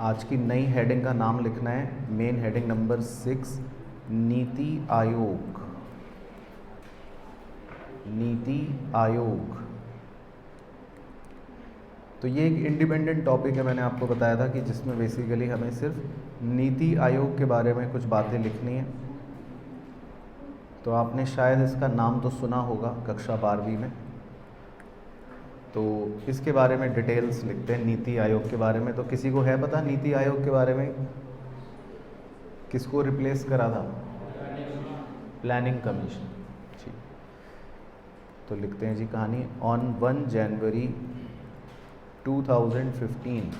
आज की नई हेडिंग का नाम लिखना है, main heading number 6, NITI Aayog. NITI Aayog. तो ये एक इंडिपेंडेंट टॉपिक है, मैंने आपको बताया था कि जिसमें बेसिकली हमें सिर्फ नीति आयोग के बारे में कुछ बातें लिखनी है। तो आपने शायद इसका नाम तो सुना होगा कक्षा 12वीं में। तो इसके बारे में डिटेल्स लिखते हैं, नीति आयोग के बारे में। तो किसी को है पता नीति आयोग के बारे में? किसको रिप्लेस करा था? Planning commission. ठीक, तो लिखते हैं जी कहानी। On 1 January 2015,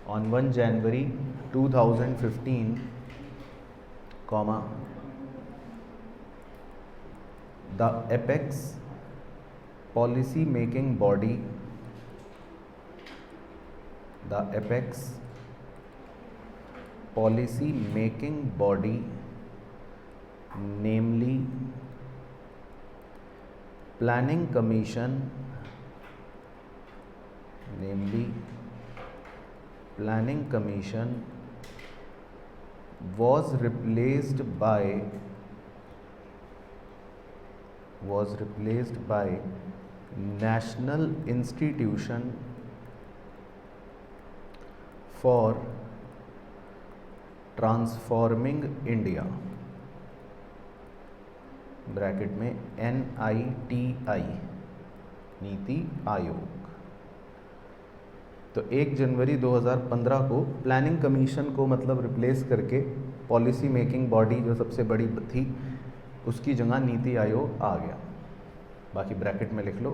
on 1 January 2015, comma, the apex policy making body, the apex policy making body, namely planning commission, was replaced by National Institution for Transforming India, bracket में NITI, नीति आयोग। तो 1 जनवरी 2015 को प्लानिंग कमीशन को मतलब रिप्लेस करके policy making body जो सबसे बड़ी थी उसकी जगह नीति आयोग आ गया। बाकी ब्रैकेट में लिख लो।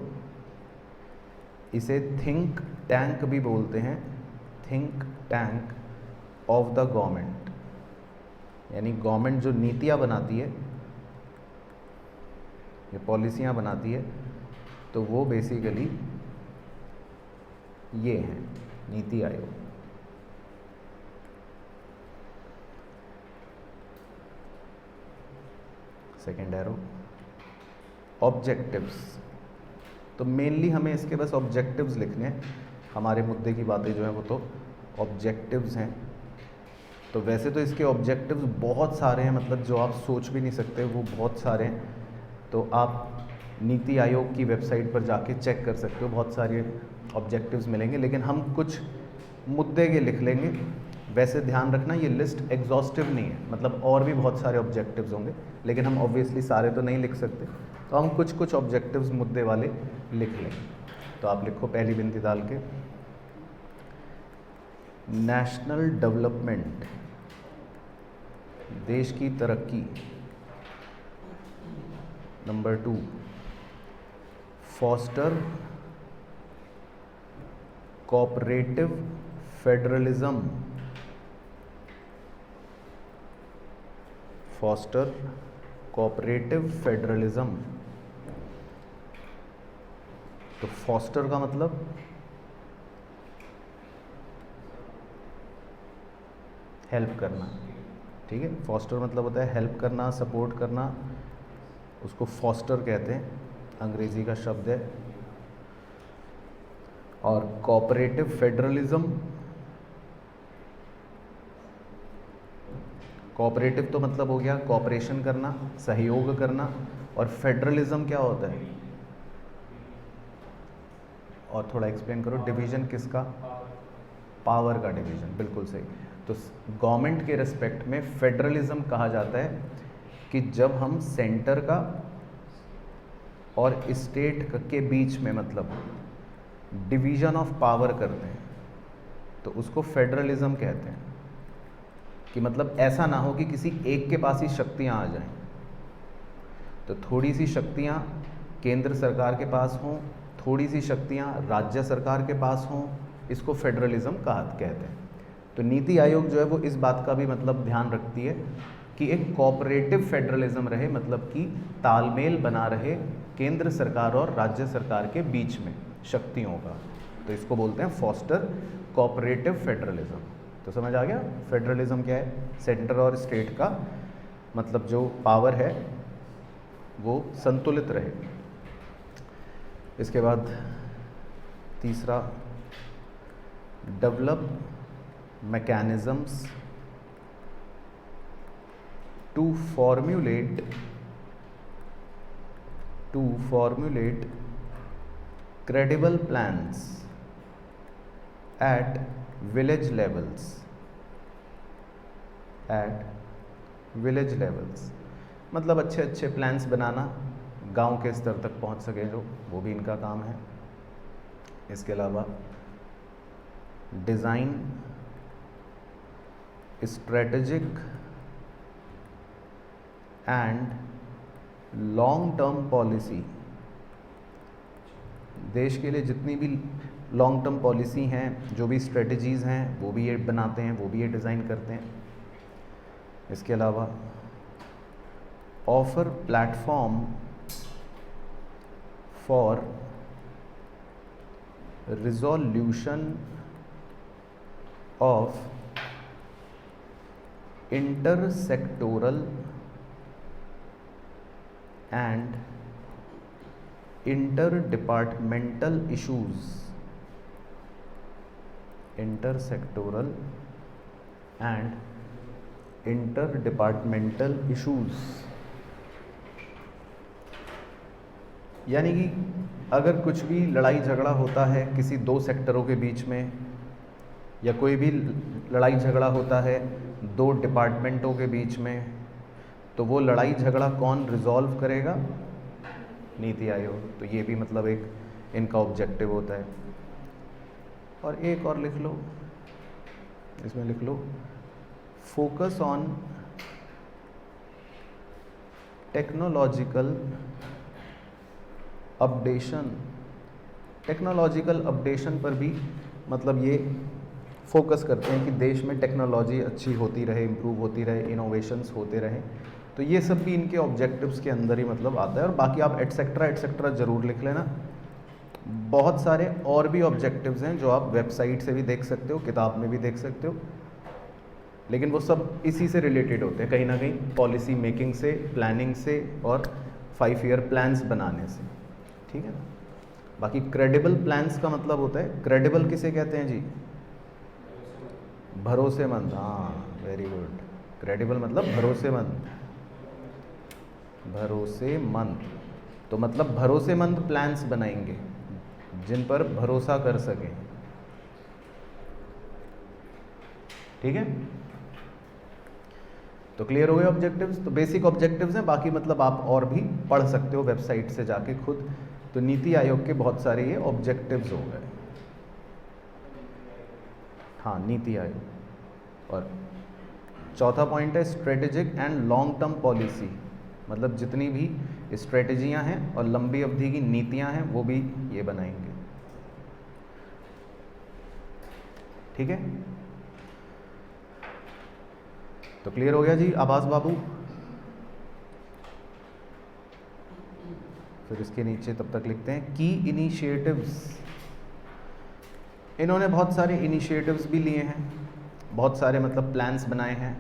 इसे थिंक टैंक भी बोलते हैं, think tank of the government. यानी गवर्नमेंट जो नीतियाँ बनाती है, ये पॉलिसियाँ बनाती है, तो वो बेसिकली ये हैं NITI Aayog. Second arrow, objectives. तो मेनली हमें इसके बस ऑब्जेक्टिव्स लिखने हैं। हमारे मुद्दे की बातें जो हैं वो तो ऑब्जेक्टिव्स हैं। तो वैसे तो इसके ऑब्जेक्टिव्स बहुत सारे हैं, मतलब जो आप सोच भी नहीं सकते वो बहुत सारे हैं। तो आप नीति आयोग की वेबसाइट पर जाके चेक कर सकते हो, बहुत सारे ऑब्जेक्टिव्स मिलेंगे। लेकिन हम कुछ मुद्दे के लिख लेंगे। वैसे ध्यान रखना ये लिस्ट एग्जॉस्टिव नहीं है, मतलब और भी बहुत सारे ऑब्जेक्टिव्स होंगे, लेकिन हम ऑब्वियसली सारे तो नहीं लिख सकते। तो हम कुछ ऑब्जेक्टिव्स मुद्दे वाले लिख लेंगे। तो आप लिखो पहली बिनती डाल के, नेशनल डेवलपमेंट, देश की तरक्की। Number 2, foster cooperative federalism, foster cooperative federalism. तो फॉस्टर का मतलब हेल्प करना, ठीक है। फॉस्टर मतलब होता है हेल्प करना, सपोर्ट करना, उसको फॉस्टर कहते हैं, अंग्रेजी का शब्द है। और कोऑपरेटिव फेडरलिज्म, कोऑपरेटिव तो मतलब हो गया कोऑपरेशन करना, सहयोग करना। और फेडरलिज्म क्या होता है? और थोड़ा एक्सप्लेन करो। डिवीजन किसका? पावर का डिवीजन, बिल्कुल सही। तो गवर्नमेंट के रिस्पेक्ट में फेडरलिज्म कहा जाता है कि जब हम सेंटर का और स्टेट के बीच में मतलब डिवीजन ऑफ पावर करते हैं, तो उसको फेडरलिज्म कहते हैं। कि मतलब ऐसा ना हो कि किसी एक के पास ही शक्तियाँ आ जाएं। तो थोड़ी सी शक्तियाँ केंद्र सरकार के पास हों, थोड़ी सी शक्तियाँ राज्य सरकार के पास हों, इसको फेडरलिज्म कहते हैं। तो नीति आयोग जो है वो इस बात का भी मतलब ध्यान रखती है कि एक कोऑपरेटिव फेडरलिज्म रहे, मतलब कि तालमेल बना रहे केंद्र सरकार और राज्य सरकार के बीच में शक्तियों का। तो इसको बोलते हैं फॉस्टर कोऑपरेटिव फेडरलिज्म। तो समझ आ गया फेडरलिज्म क्या है? सेंटर और स्टेट का मतलब जो पावर है वो संतुलित रहे। इसके बाद तीसरा, develop mechanisms to formulate credible plans at village levels, मतलब अच्छे अच्छे प्लान्स बनाना, गांव के स्तर तक पहुंच सके जो, वो भी इनका काम है। इसके अलावा design strategic and long term policy, देश के लिए जितनी भी लॉन्ग टर्म पॉलिसी हैं, जो भी स्ट्रेटजीज़ हैं, वो भी ये बनाते हैं, वो भी ये डिज़ाइन करते हैं। इसके अलावा offer platform for resolution of intersectoral and interdepartmental issues, intersectoral and interdepartmental issues, यानी कि अगर कुछ भी लड़ाई झगड़ा होता है किसी दो सेक्टरों के बीच में, या कोई भी लड़ाई झगड़ा होता है दो डिपार्टमेंटों के बीच में, तो वो लड़ाई झगड़ा कौन रिजॉल्व करेगा? नीति आयोग। तो ये भी मतलब एक इनका ऑब्जेक्टिव होता है। और एक और लिख लो, इसमें लिख लो focus on technological updation. Technological updation पर भी मतलब ये फोकस करते हैं कि देश में टेक्नोलॉजी अच्छी होती रहे, इम्प्रूव होती रहे, इनोवेशंस होते रहें। तो ये सब भी इनके ऑब्जेक्टिव्स के अंदर ही मतलब आता है। और बाकी आप एटसेट्रा ज़रूर लिख लेना। बहुत सारे और भी ऑब्जेक्टिव्स हैं जो आप वेबसाइट से भी देख सकते हो, किताब में भी देख सकते हो, लेकिन वो सब इसी से रिलेटेड होते हैं कहीं ना कहीं, पॉलिसी मेकिंग से, प्लानिंग से और 5 ईयर प्लान्स बनाने से। ठीक है ना। बाकी क्रेडिबल प्लान्स का मतलब होता है, क्रेडिबल किसे कहते हैं जी? भरोसेमंद। हाँ, वेरी गुड। क्रेडिबल मतलब भरोसेमंद। भरोसेमंद तो मतलब भरोसेमंद प्लान्स बनाएंगे जिन पर भरोसा कर सकें। ठीक है, तो क्लियर हो गए ऑब्जेक्टिव्स। तो बेसिक ऑब्जेक्टिव्स हैं, बाकी मतलब आप और भी पढ़ सकते हो वेबसाइट से जाके खुद। तो नीति आयोग के बहुत सारे ये ऑब्जेक्टिव्स हो गए। हाँ, नीति आयोग। और चौथा पॉइंट है strategic and long term policy, मतलब जितनी भी स्ट्रेटजियां हैं और लंबी अवधि की नीतियां हैं वो भी ये बनाएंगे। ठीक है, तो क्लियर हो गया जी आवाज बाबू। फिर इसके नीचे तब तक लिखते हैं की इनिशिएटिव्स। इन्होंने बहुत सारे इनिशिएटिव्स भी लिए हैं, बहुत सारे मतलब प्लान्स बनाए हैं,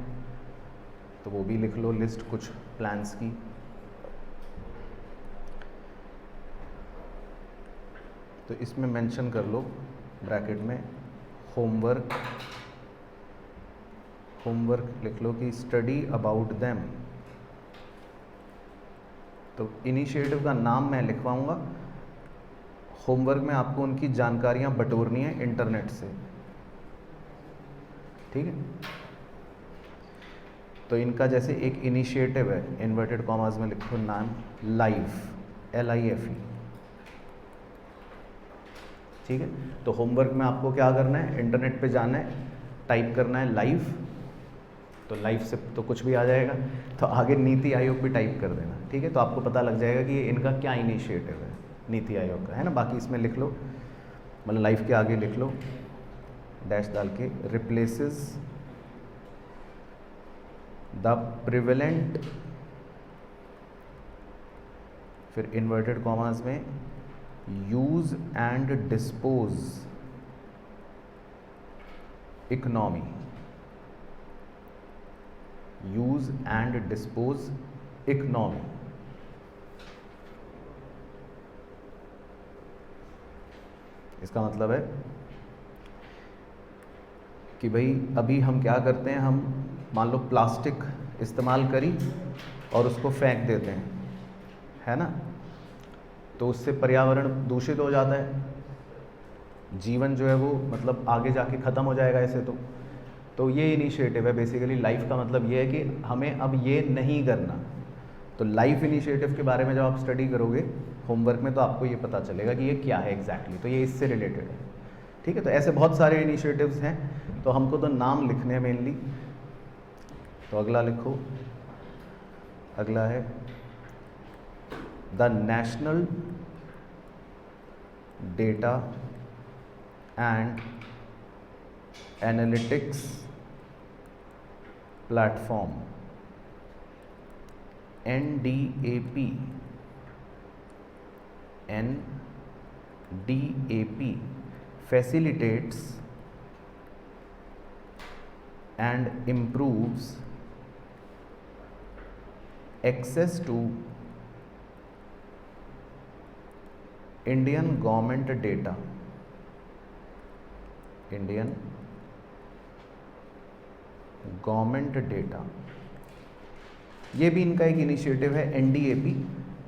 तो वो भी लिख लो लिस्ट कुछ प्लान्स की। तो इसमें मेंशन कर लो ब्रैकेट में होमवर्क लिख लो कि स्टडी अबाउट देम। तो इनिशिएटिव का नाम मैं लिखवाऊंगा, होमवर्क में आपको उनकी जानकारियां बटोरनी है इंटरनेट से। ठीक है, तो इनका जैसे एक इनिशिएटिव है, इन्वर्टेड कॉमास में लिखो नाम लाइफ, LIFE। ठीक है, तो होमवर्क में आपको क्या करना है, इंटरनेट पे जाना है, टाइप करना है लाइफ, तो लाइफ से तो कुछ भी आ जाएगा, तो आगे नीति आयोग भी टाइप कर देना। ठीक है, तो आपको पता लग जाएगा कि इनका क्या इनिशिएटिव है नीति आयोग का, है ना। बाकी इसमें लिख लो, मतलब लाइफ के आगे लिख लो डैश डाल के, रिप्लेसेस द प्रिवेलेंट, फिर इन्वर्टेड कॉमास में use and dispose economy, use and dispose economy. इसका मतलब है कि भाई अभी हम क्या करते हैं, हम मान लो प्लास्टिक इस्तेमाल करी और उसको फेंक देते हैं, है ना, तो उससे पर्यावरण दूषित हो जाता है, जीवन जो है वो मतलब आगे जाके ख़त्म हो जाएगा ऐसे। तो ये इनिशिएटिव है बेसिकली। लाइफ का मतलब ये है कि हमें अब ये नहीं करना। तो लाइफ इनिशिएटिव के बारे में जब आप स्टडी करोगे होमवर्क में तो आपको ये पता चलेगा कि ये क्या है एग्जैक्टली, तो ये इससे रिलेटेड है, ठीक है। तो ऐसे बहुत सारे इनिशिएटिव्स हैं, तो हमको तो नाम लिखने हैं मेनली। तो अगला लिखो, अगला है the national data and analytics platform NDAP facilitates and improves access to Indian government data, Indian government data. ये भी इनका एक इनिशिएटिव है NDAP,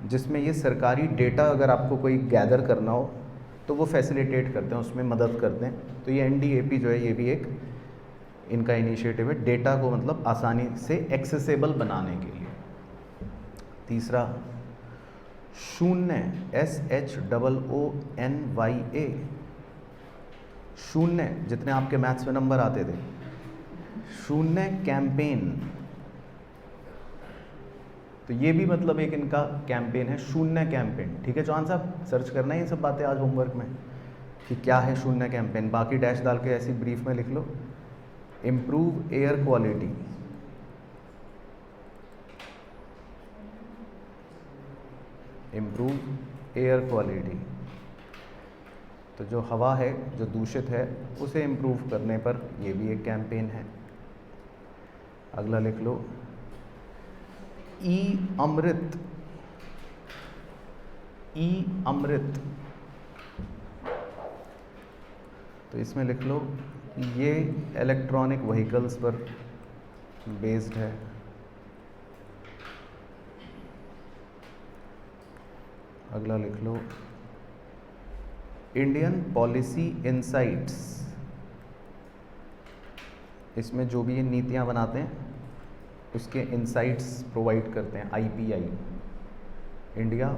जिसमें ये सरकारी डेटा अगर आपको कोई गैदर करना हो तो वो फैसिलिटेट करते हैं, उसमें मदद करते हैं। तो ये NDAP जो है ये भी एक इनका इनिशिएटिव है, डेटा को मतलब आसानी से एक्सेसिबल बनाने के लिए। तीसरा शून्य, SHOONYA, शून्य, जितने आपके मैथ्स में नंबर आते थे, शून्य कैंपेन। तो ये भी मतलब एक इनका कैंपेन है, शून्य कैंपेन, ठीक है। चौहान साहब सर्च करना है ये सब बातें आज होमवर्क में कि क्या है शून्य कैंपेन, बाकी डैश डाल के ऐसी ब्रीफ में लिख लो। Improve air quality, improve air quality, तो जो हवा है जो दूषित है उसे इम्प्रूव करने पर ये भी एक कैंपेन है। अगला लिख लो अमृत, अमृत, तो इसमें लिख लो ये इलेक्ट्रॉनिक व्हीकल्स पर बेस्ड है। अगला लिख लो इंडियन पॉलिसी इनसाइट्स, इसमें जो भी ये नीतियाँ बनाते हैं उसके इनसाइट्स प्रोवाइड करते हैं। IPI, इंडिया,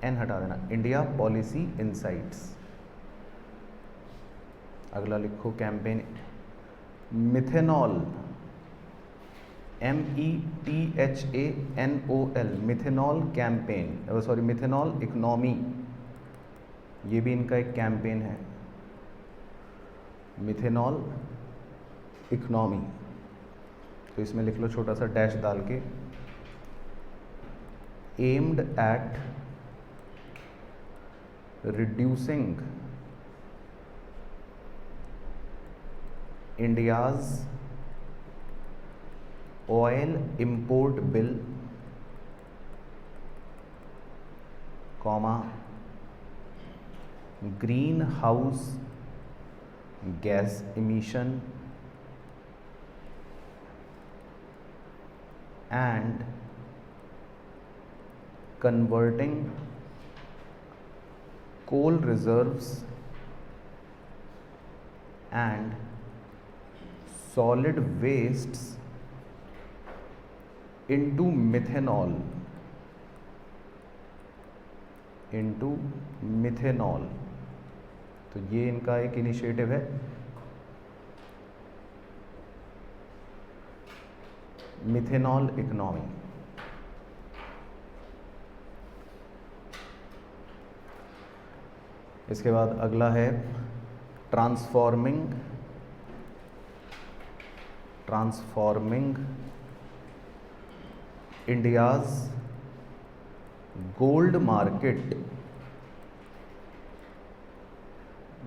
N हटा देना, इंडिया पॉलिसी इनसाइट्स। अगला लिखो campaign methanol, METHANOL, methanol campaign, sorry methanol economy, ये भी इनका एक कैंपेन है, मिथेनॉल इकोनॉमी। तो इसमें लिख लो छोटा सा डैश डाल के, aimed at reducing India's oil import bill, comma green house gas emission and converting coal reserves and solid wastes into methanol, तो ये इनका एक इनिशिएटिव है, मिथेनॉल इकोनॉमी। इसके बाद अगला है ट्रांसफॉर्मिंग इंडियाज गोल्ड मार्केट,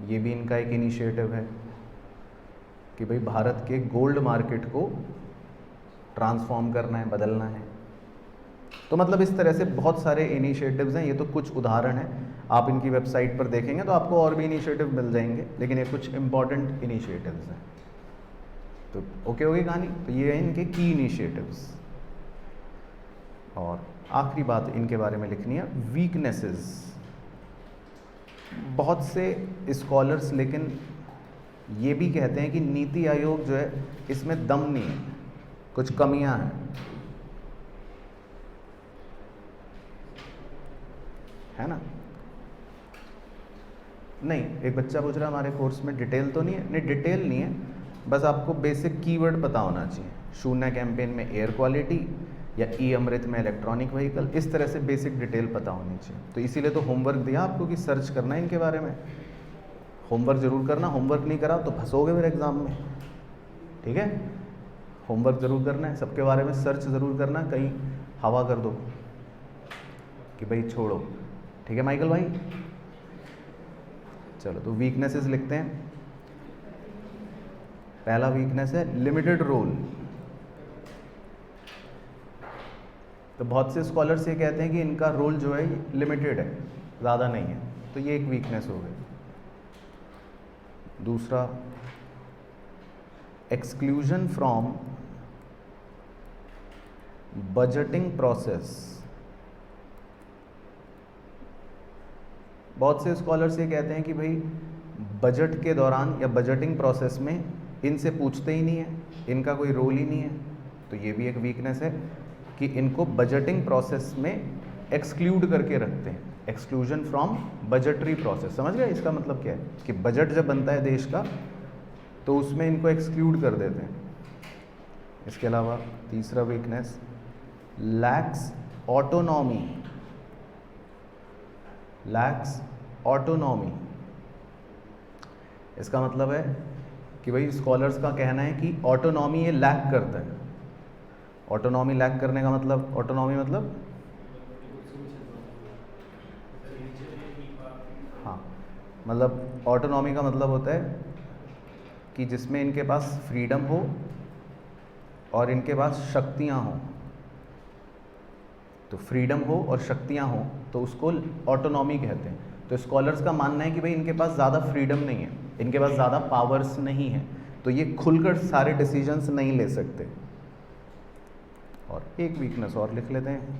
ये भी इनका एक इनिशिएटिव है कि भाई भारत के गोल्ड मार्केट को ट्रांसफॉर्म करना है, बदलना है। तो मतलब इस तरह से बहुत सारे इनिशिएटिव्स हैं, ये तो कुछ उदाहरण हैं, आप इनकी वेबसाइट पर देखेंगे तो आपको और भी इनिशिएटिव मिल जाएंगे, लेकिन ये कुछ इंपॉर्टेंट इनिशिएटिव्स हैं। तो ओके होगी कहानी। तो ये हैं इनके की इनिशिएटिव्स। और आखिरी बात इनके बारे में लिखनी है, वीकनेसेस। बहुत से स्कॉलर्स लेकिन ये भी कहते हैं कि नीति आयोग जो है इसमें दम नहीं है, कुछ कमियां हैं, है ना। नहीं, एक बच्चा पूछ रहा है हमारे कोर्स में डिटेल तो नहीं है। नहीं, डिटेल नहीं है, बस आपको बेसिक कीवर्ड पता होना चाहिए। शून्य कैंपेन में एयर क्वालिटी या ई अमृत में इलेक्ट्रॉनिक व्हीकल, इस तरह से बेसिक डिटेल पता होनी चाहिए। तो इसीलिए तो होमवर्क दिया आपको कि सर्च करना है इनके बारे में। होमवर्क ज़रूर करना, होमवर्क नहीं करा तो फंसोगे फिर एग्ज़ाम में, ठीक है। होमवर्क ज़रूर करना है, सबके बारे में सर्च ज़रूर करना, कहीं हवा कर दो कि भाई छोड़ो, ठीक है माइकल भाई। चलो तो वीकनेसेस लिखते हैं। पहला वीकनेस है लिमिटेड रोल। तो बहुत से स्कॉलर्स ये कहते हैं कि इनका रोल जो है लिमिटेड है, ज़्यादा नहीं है, तो ये एक वीकनेस हो गई। दूसरा, एक्सक्लूजन फ्रॉम बजटिंग प्रोसेस। बहुत से स्कॉलर्स ये कहते हैं कि भाई बजट के दौरान या बजटिंग प्रोसेस में इनसे पूछते ही नहीं है, इनका कोई रोल ही नहीं है। तो ये भी एक वीकनेस है कि इनको बजटिंग प्रोसेस में एक्सक्लूड करके रखते हैं। एक्सक्लूजन फ्रॉम बजटरी प्रोसेस, समझ गए इसका मतलब क्या है, कि बजट जब बनता है देश का तो उसमें इनको एक्सक्लूड कर देते हैं। इसके अलावा तीसरा weakness, lakhs autonomy. Lakhs autonomy, इसका मतलब है कि भाई स्कॉलर्स का कहना है कि ऑटोनॉमी ये लैक करता है। ऑटोनॉमी लैक करने का मतलब, ऑटोनॉमी मतलब, हाँ, मतलब ऑटोनॉमी का मतलब होता है कि जिसमें इनके पास फ्रीडम हो और इनके पास शक्तियाँ हों। तो फ्रीडम हो और शक्तियाँ हों तो उसको ऑटोनॉमी कहते हैं। तो स्कॉलर्स का मानना है कि भाई इनके पास ज़्यादा फ्रीडम नहीं है, इनके पास ज़्यादा पावर्स नहीं है, तो ये खुलकर सारे डिसीजंस नहीं ले सकते। और एक वीकनेस और लिख लेते हैं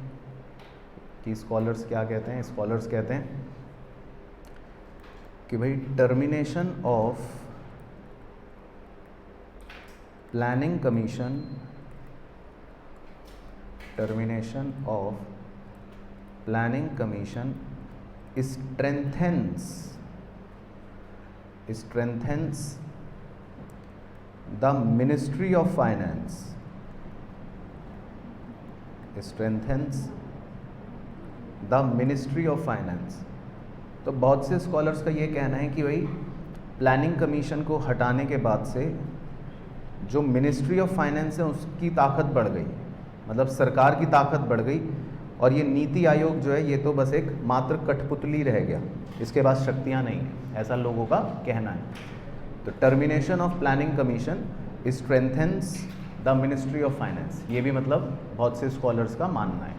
कि स्कॉलर्स क्या कहते हैं। स्कॉलर्स कहते हैं कि भाई termination of planning commission, termination of planning commission strengthens the Ministry of Finance, strengthens the Ministry of Finance। तो बहुत से स्कॉलर्स का ये कहना है कि भाई प्लानिंग कमीशन को हटाने के बाद से जो मिनिस्ट्री ऑफ फाइनेंस है उसकी ताकत बढ़ गई, मतलब सरकार की ताकत बढ़ गई, और ये नीति आयोग जो है ये तो बस एक मात्र कठपुतली रह गया, इसके पास शक्तियाँ नहीं हैं, ऐसा लोगों का कहना है। तो termination of planning commission strengthens the ministry of finance, ये भी मतलब बहुत से स्कॉलर्स का मानना है।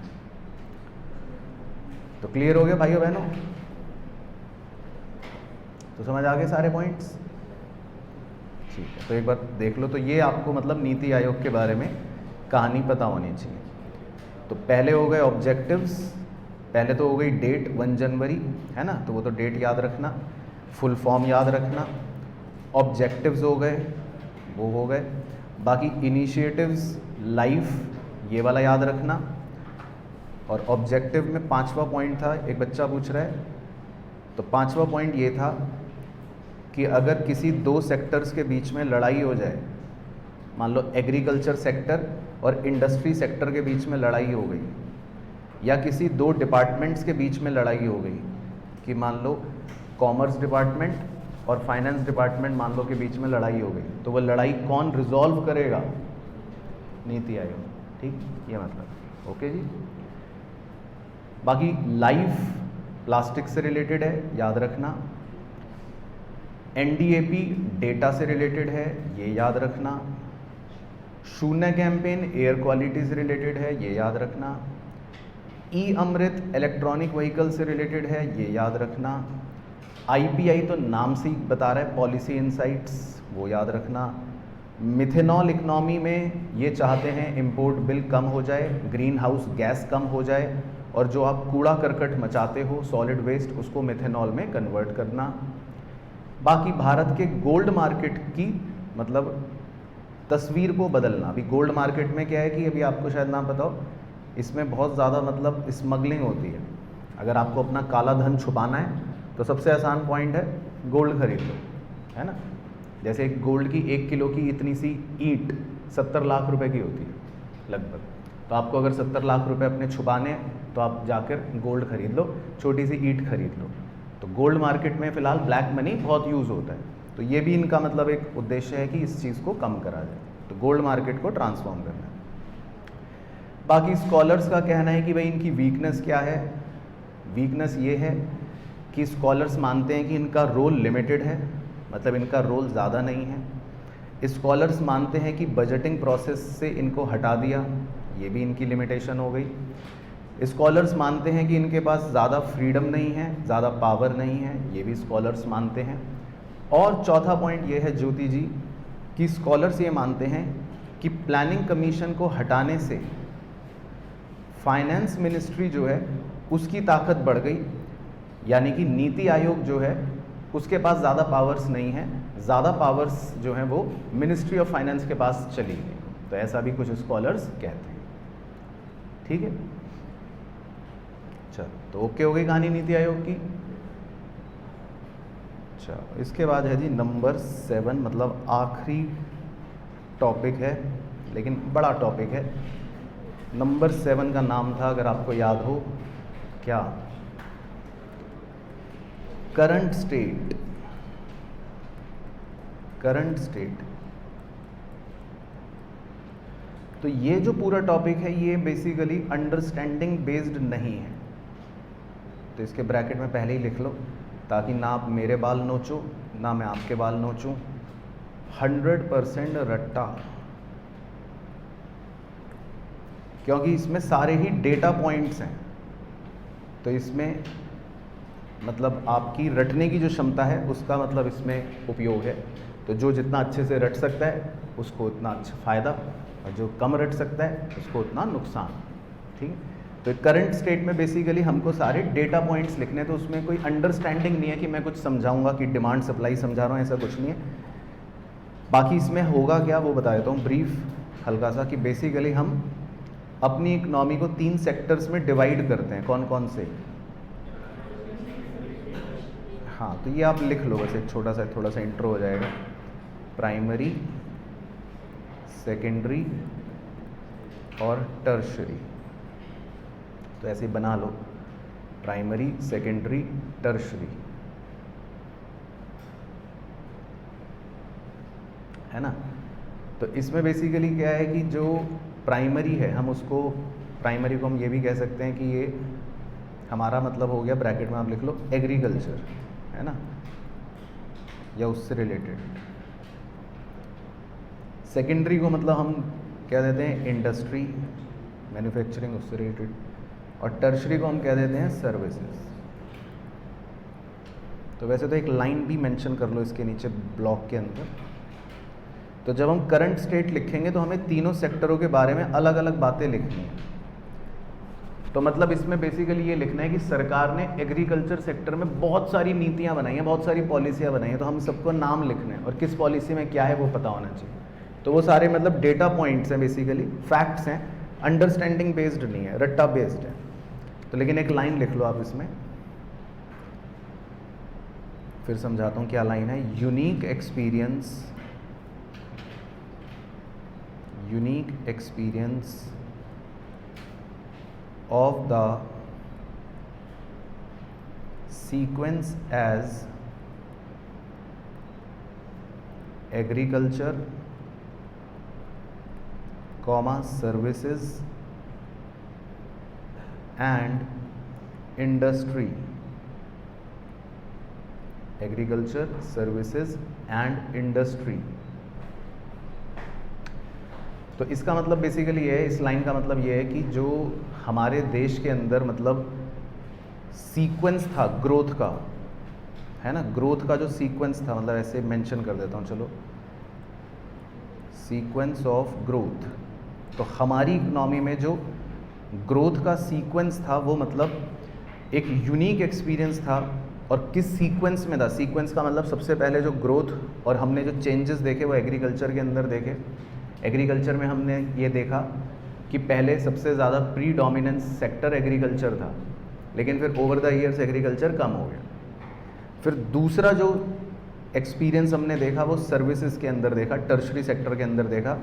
तो क्लियर हो गया भाइयों बहनों, तो समझ आ गए सारे पॉइंट्स, ठीक है। तो एक बार देख लो, तो ये आपको मतलब नीति आयोग के बारे में कहानी पता होनी चाहिए। तो पहले हो गए ऑब्जेक्टिव्स, पहले तो हो गई डेट 1 जनवरी, है ना, तो वो तो डेट याद रखना, फुल फॉर्म याद रखना। ऑब्जेक्टिव्स हो गए, वो हो गए। बाकी इनिशिएटिव्स लाइफ, ये वाला याद रखना। और ऑब्जेक्टिव में 5वां पॉइंट था, एक बच्चा पूछ रहा है, तो 5वां पॉइंट ये था कि अगर किसी 2 सेक्टर्स के बीच में लड़ाई हो जाए, मान लो एग्रीकल्चर सेक्टर और इंडस्ट्री सेक्टर के बीच में लड़ाई हो गई, या किसी 2 डिपार्टमेंट्स के बीच में लड़ाई हो गई, कि मान लो कॉमर्स डिपार्टमेंट और फाइनेंस डिपार्टमेंट मान लो के बीच में लड़ाई हो गई, तो वो लड़ाई कौन रिजॉल्व करेगा? नीति आयोग, ठीक, ये मतलब ओके जी। बाकी लाइफ प्लास्टिक से रिलेटेड है, याद रखना। एनडीएपी डेटा से रिलेटेड है, ये याद रखना। शून्य कैंपेन एयर क्वालिटी से रिलेटेड है, ये याद रखना। ई अमृत इलेक्ट्रॉनिक व्हीकल से रिलेटेड है, ये याद रखना। IPI तो नाम से ही बता रहा है, पॉलिसी इनसाइट्स, वो याद रखना। मिथेनॉल इकनॉमी में ये चाहते हैं इंपोर्ट बिल कम हो जाए, ग्रीन हाउस गैस कम हो जाए, और जो आप कूड़ा करकट मचाते हो सॉलिड वेस्ट, उसको मिथेनॉल में कन्वर्ट करना। बाकी भारत के गोल्ड मार्केट की मतलब तस्वीर को बदलना। अभी गोल्ड मार्केट में क्या है कि अभी आपको शायद ना पता हो, इसमें बहुत ज़्यादा मतलब स्मगलिंग होती है। अगर आपको अपना काला धन छुपाना है तो सबसे आसान पॉइंट है गोल्ड खरीद लो, है ना। जैसे एक गोल्ड की 1 किलो की इतनी सी ईंट 70 लाख रुपए की होती है लगभग। तो आपको अगर 70 लाख रुपए अपने छुपाने हैं तो आप जाकर गोल्ड खरीद लो, छोटी सी ईंट खरीद लो। तो गोल्ड मार्केट में फ़िलहाल ब्लैक मनी बहुत यूज़ होता है, तो ये भी इनका मतलब एक उद्देश्य है कि इस चीज़ को कम करा जाए, तो गोल्ड मार्केट को ट्रांसफॉर्म करना है। बाकी स्कॉलर्स का कहना है कि भाई इनकी वीकनेस क्या है। वीकनेस ये है कि स्कॉलर्स मानते हैं कि इनका रोल लिमिटेड है, मतलब इनका रोल ज़्यादा नहीं है। स्कॉलर्स मानते हैं कि बजटिंग प्रोसेस से इनको हटा दिया, ये भी इनकी लिमिटेशन हो गई। स्कॉलर्स मानते हैं कि इनके पास ज़्यादा फ्रीडम नहीं है, ज़्यादा पावर नहीं है, ये भी स्कॉलर्स मानते हैं। और चौथा पॉइंट ये है ज्योति जी कि स्कॉलर्स ये मानते हैं कि प्लानिंग कमीशन को हटाने से फाइनेंस मिनिस्ट्री जो है उसकी ताकत बढ़ गई, यानी कि नीति आयोग जो है उसके पास ज़्यादा पावर्स नहीं है, ज़्यादा पावर्स जो हैं वो मिनिस्ट्री ऑफ फाइनेंस के पास चली गई। तो ऐसा भी कुछ स्कॉलर्स कहते हैं, ठीक है। चलो, तो ओके हो गई कहानी नीति आयोग की। चलो, इसके बाद है जी नंबर 7, मतलब आखिरी टॉपिक है लेकिन बड़ा टॉपिक है। नंबर 7 का नाम था, अगर आपको याद हो, क्या? Current state. Current state. तो ये जो पूरा टॉपिक है ये बेसिकली अंडरस्टैंडिंग बेस्ड नहीं है, तो इसके ब्रैकेट में पहले ही लिख लो ताकि ना आप मेरे बाल नोचो ना मैं आपके बाल नोचूं। 100% रट्टा, क्योंकि इसमें सारे ही डेटा पॉइंट्स हैं, तो इसमें मतलब आपकी रटने की जो क्षमता है उसका मतलब इसमें उपयोग है। तो जो जितना अच्छे से रट सकता है उसको उतना अच्छा फ़ायदा, और जो कम रट सकता है उसको उतना नुकसान, ठीक है। तो करंट स्टेट में बेसिकली हमको सारे डेटा पॉइंट्स लिखने, तो उसमें कोई अंडरस्टैंडिंग नहीं है कि मैं कुछ समझाऊंगा कि डिमांड सप्लाई समझा रहा हूँ, ऐसा कुछ नहीं है। बाकी इसमें होगा क्या वो बता देता हूँ ब्रीफ हल्का सा, कि बेसिकली हम अपनी इकनॉमी को 3 सेक्टर्स में डिवाइड करते हैं। कौन कौन से? हाँ, तो ये आप लिख लो, बस एक छोटा सा थोड़ा सा इंट्रो हो जाएगा। प्राइमरी, सेकेंडरी और टर्शरी, तो ऐसे बना लो, प्राइमरी, सेकेंडरी, टर्शरी, है ना। तो इसमें बेसिकली क्या है कि जो प्राइमरी है हम उसको, प्राइमरी को हम ये भी कह सकते हैं कि ये हमारा मतलब हो गया, ब्रैकेट में आप लिख लो एग्रीकल्चर, है ना, या उससे रिलेटेड। सेकेंडरी को मतलब हम क्या देते हैं, इंडस्ट्री, मैन्युफैक्चरिंग, उससे रिलेटेड। और टर्शरी को हम क्या देते हैं, सर्विसेज। तो वैसे तो एक लाइन भी मेंशन कर लो इसके नीचे ब्लॉक के अंदर। तो जब हम करंट स्टेट लिखेंगे तो हमें तीनों सेक्टरों के बारे में अलग अलग बातें लिखनी है। तो मतलब इसमें बेसिकली ये लिखना है कि सरकार ने एग्रीकल्चर सेक्टर में बहुत सारी नीतियां बनाई हैं, बहुत सारी पॉलिसियां बनाई हैं, तो हम सबको नाम लिखना है और किस पॉलिसी में क्या है वो पता होना चाहिए। तो वो सारे मतलब डेटा पॉइंट्स हैं, बेसिकली फैक्ट्स हैं, अंडरस्टैंडिंग बेस्ड नहीं है, रट्टा बेस्ड है। तो लेकिन एक लाइन लिख लो आप इसमें, फिर समझाता हूँ क्या लाइन है। Unique experience of the sequence as agriculture, services and industry, agriculture, services and industry। तो इसका मतलब बेसिकली ये है, इस लाइन का मतलब ये है कि जो हमारे देश के अंदर मतलब सीक्वेंस था ग्रोथ का, है ना, ग्रोथ का जो सीक्वेंस था, मतलब ऐसे मेंशन कर देता हूँ, चलो, सीक्वेंस ऑफ ग्रोथ। तो हमारी इकोनॉमी में जो ग्रोथ का सीक्वेंस था वो मतलब एक यूनिक एक्सपीरियंस था। और किस सीक्वेंस में था? सीक्वेंस का मतलब सबसे पहले जो ग्रोथ और हमने जो चेंजेस देखे वो एग्रीकल्चर के अंदर देखे। एग्रीकल्चर में हमने ये देखा कि पहले सबसे ज़्यादा प्री डोमिनेंस सेक्टर एग्रीकल्चर था, लेकिन फिर ओवर द ईयर्स एग्रीकल्चर कम हो गया। फिर दूसरा जो एक्सपीरियंस हमने देखा वो सर्विसेज के अंदर देखा, टर्शरी सेक्टर के अंदर देखा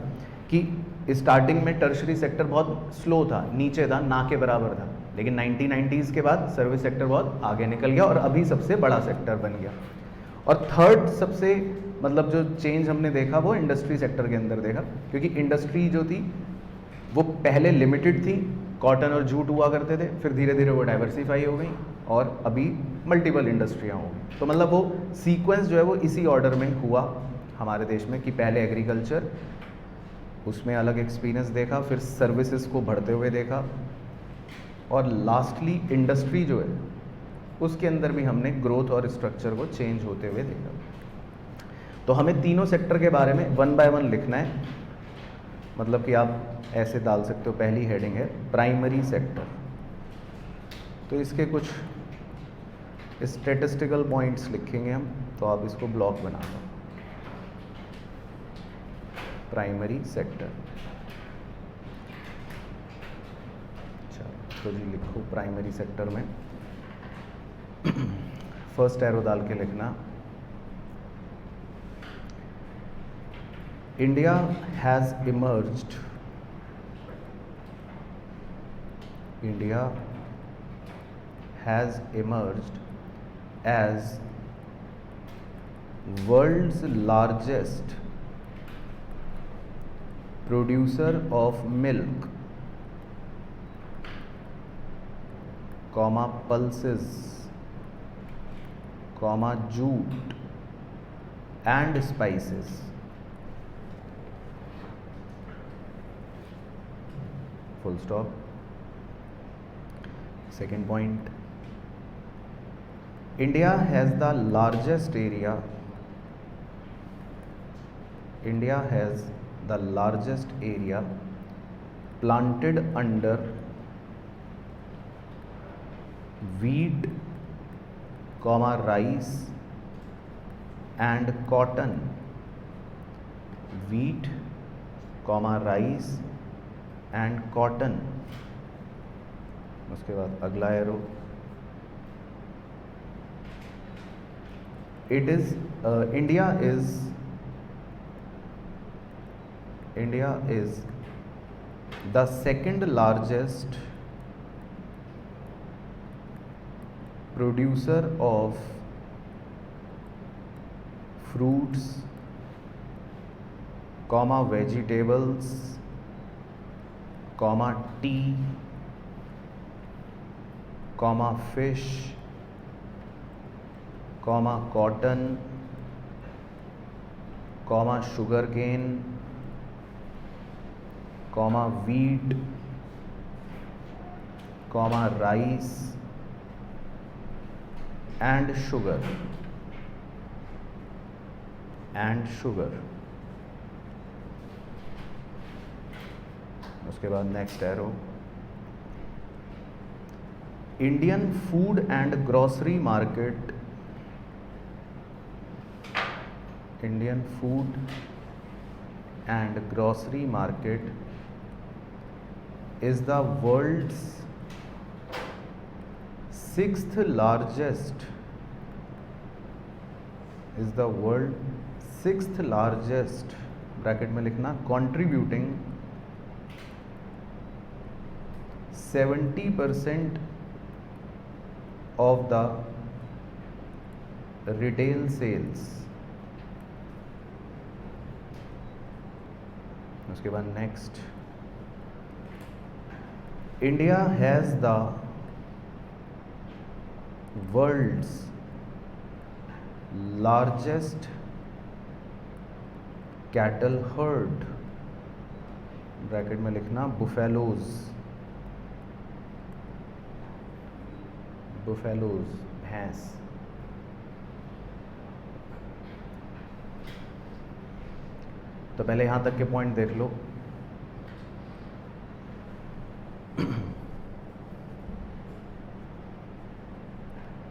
कि स्टार्टिंग में टर्शरी सेक्टर बहुत स्लो था, नीचे था, ना के बराबर था, लेकिन 1990s के बाद सर्विस सेक्टर बहुत आगे निकल गया और अभी सबसे बड़ा सेक्टर बन गया। और थर्ड सबसे मतलब जो चेंज हमने देखा वो इंडस्ट्री सेक्टर के अंदर देखा, क्योंकि इंडस्ट्री जो थी वो पहले लिमिटेड थी, कॉटन और जूट हुआ करते थे, फिर धीरे धीरे वो डाइवर्सिफाई हो गई और अभी मल्टीपल इंडस्ट्रियाँ हो गई। तो मतलब वो सीक्वेंस जो है वो इसी ऑर्डर में हुआ हमारे देश में कि पहले एग्रीकल्चर, उसमें अलग एक्सपीरियंस देखा, फिर सर्विसेज को बढ़ते हुए देखा, और लास्टली इंडस्ट्री जो है उसके अंदर भी हमने ग्रोथ और स्ट्रक्चर को चेंज होते हुए देखा। तो हमें तीनों सेक्टर के बारे में 1 बाय 1 लिखना है, मतलब कि आप ऐसे डाल सकते हो, पहली हेडिंग है प्राइमरी सेक्टर। तो इसके कुछ स्टैटिस्टिकल पॉइंट्स लिखेंगे हम, तो आप इसको ब्लॉक बना दो। प्राइमरी सेक्टर, तो जी लिखो प्राइमरी सेक्टर में फर्स्ट एरो डाल के लिखना, India has emerged, India has emerged as world's largest producer of milk, comma pulses, comma jute and spices, full stop. Second point, India has the largest area, India has the largest area planted under wheat, comma rice and cotton, wheat, comma rice and cotton। उसके बाद अगला arrow, it is India is the second largest producer of fruits, comma vegetables, comma tea, comma fish, comma cotton, comma sugarcane, comma wheat, comma rice and sugar, and sugar। उसके बाद next arrow, Indian food and grocery market, Indian food and grocery market is the world's 6th largest, is the world 6th largest, bracket में लिखना, contributing 70% of the retail sales। उसके बाद next, India has the world's largest cattle herd, bracket में लिखना buffaloes, buffaloes भैंस। तो पहले यहाँ तक के पॉइंट देख लो।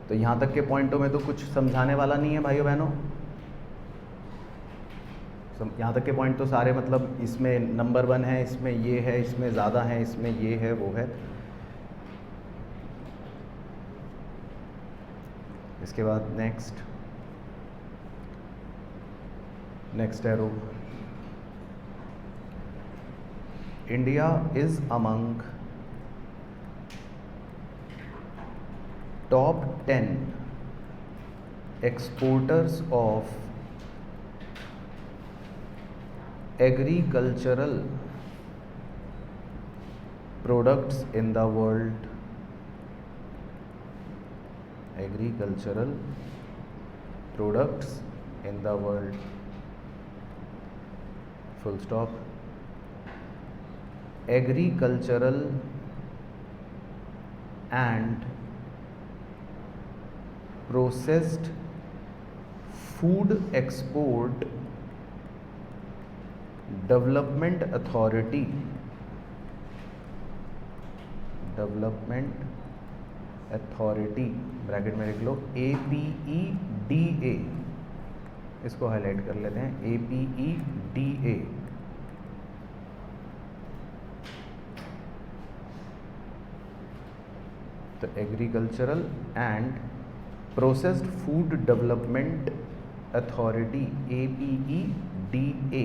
तो यहाँ तक के पॉइंटों में तो कुछ समझाने वाला नहीं है भाइयों बहनों। यहाँ तक के पॉइंट तो सारे मतलब इसमें नंबर 1 है, इसमें ये है, इसमें ज़्यादा है, इसमें ये है, वो है। इसके बाद next arrow, India is among top 10 exporters of agricultural products in the world, agricultural products in the world, full stop. Agricultural and processed food export development authority, development authority bracket में लिख लो APEDA, इसको highlight कर लेते हैं APEDA। तो agricultural and processed food development authority APEDA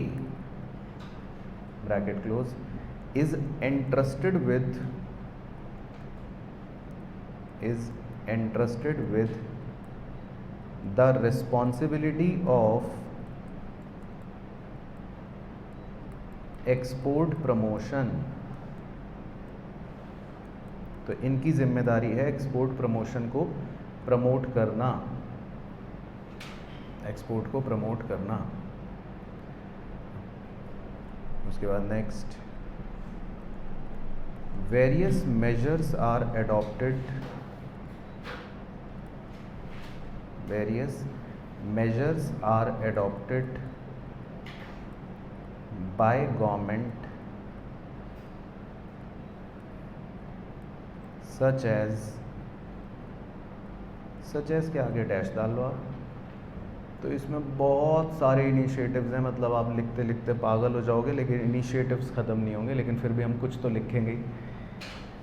bracket close is entrusted with the responsibility of export promotion। तो इनकी जिम्मेदारी है एक्सपोर्ट प्रमोशन को प्रमोट करना, एक्सपोर्ट को प्रमोट करना। उसके बाद next, various measures are adopted, various measures are adopted by government such as के आगे डैश डाल लो आप। तो इसमें बहुत सारे इनिशिएटिव्स हैं, मतलब आप लिखते लिखते पागल हो जाओगे, लेकिन इनिशिएटिव्स ख़त्म नहीं होंगे, लेकिन फिर भी हम कुछ तो लिखेंगे।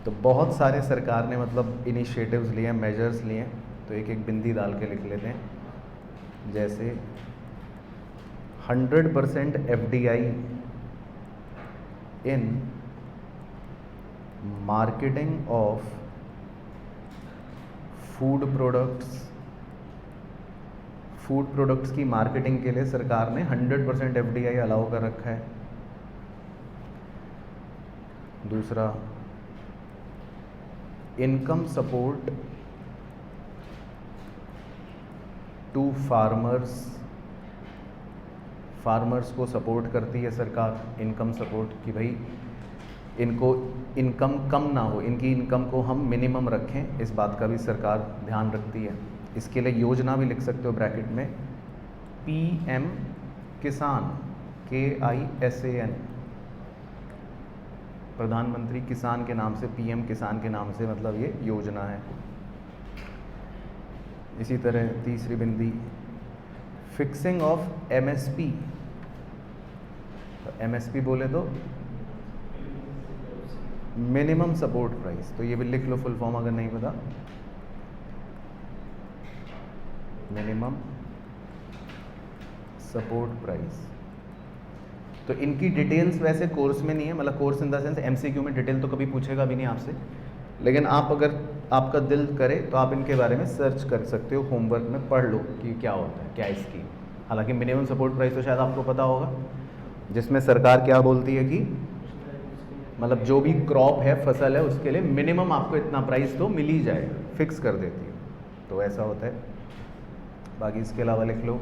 तो बहुत सारे सरकार ने मतलब इनिशिएटिव्स लिए, मेजर्स लिए, तो एक एक बिंदी डाल के लिख लेते हैं। जैसे 100% FDI in marketing of food products की मार्केटिंग के लिए सरकार ने 100% FDI अलाउ कर रखा है। दूसरा, इनकम सपोर्ट टू फार्मर्स को सपोर्ट करती है सरकार, इनकम सपोर्ट कि भाई इनको इनकम कम ना हो, इनकी इनकम को हम मिनिमम रखें, इस बात का भी सरकार ध्यान रखती है। इसके लिए योजना भी लिख सकते हो ब्रैकेट में PM किसान, KISAN, प्रधानमंत्री किसान के नाम से, PM किसान के नाम से मतलब ये योजना है। इसी तरह तीसरी बिंदी, फिक्सिंग ऑफ MSP। तो MSP बोले तो मिनिमम सपोर्ट प्राइस, तो ये भी लिख लो फुल फॉर्म अगर नहीं पता, मिनिमम सपोर्ट प्राइस। तो इनकी डिटेल्स वैसे कोर्स में नहीं है, मतलब course in the sense MCQ में डिटेल तो कभी पूछेगा भी नहीं आपसे, लेकिन आप अगर आपका दिल करे तो आप इनके बारे में सर्च कर सकते हो, होमवर्क में पढ़ लो कि क्या होता है, क्या इसकी। हालांकि मिनिमम सपोर्ट प्राइस तो शायद आपको पता होगा, जिसमें सरकार क्या बोलती है कि मतलब जो भी क्रॉप है, फसल है, उसके लिए मिनिमम आपको इतना प्राइस तो मिल ही जाए, फिक्स कर देती है। तो ऐसा होता है। बाकी इसके अलावा लिख लो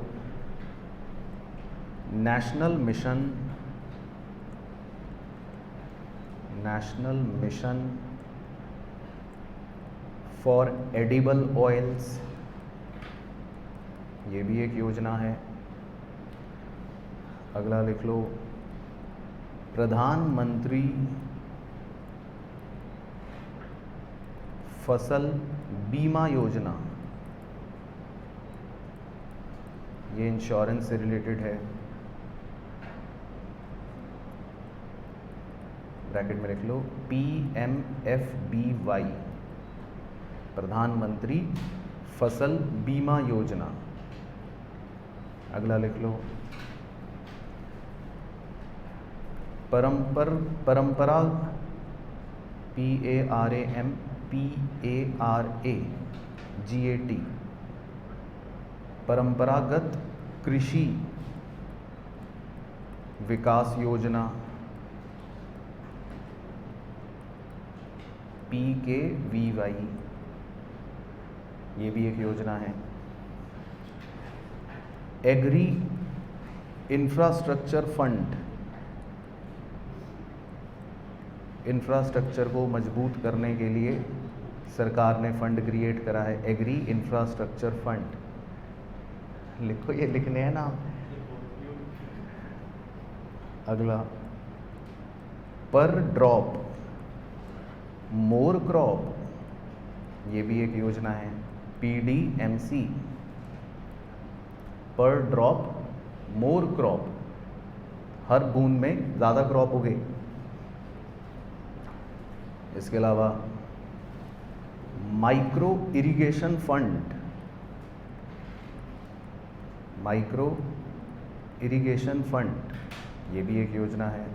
national mission national mission for edible oils, ये भी एक योजना है। अगला लिख लो प्रधानमंत्री फसल बीमा योजना, ये इंश्योरेंस से रिलेटेड है। ब्रैकेट में लिख लो PMFBY, प्रधानमंत्री फसल बीमा योजना। अगला लिख लो परंपरा PARAMPARAGAT, परंपरागत कृषि विकास योजना, PKVY, ये भी एक योजना है। एग्री इंफ्रास्ट्रक्चर फंड, इंफ्रास्ट्रक्चर को मजबूत करने के लिए सरकार ने फंड क्रिएट करा है, एग्री इंफ्रास्ट्रक्चर फंड। लिखो, ये लिखने हैं नाम। अगला पर ड्रॉप मोर क्रॉप, ये भी एक योजना है, PDMC, पर ड्रॉप मोर क्रॉप, हर बूंद में ज़्यादा क्रॉप उगे। इसके अलावा micro irrigation fund, micro irrigation fund, ये भी एक योजना है।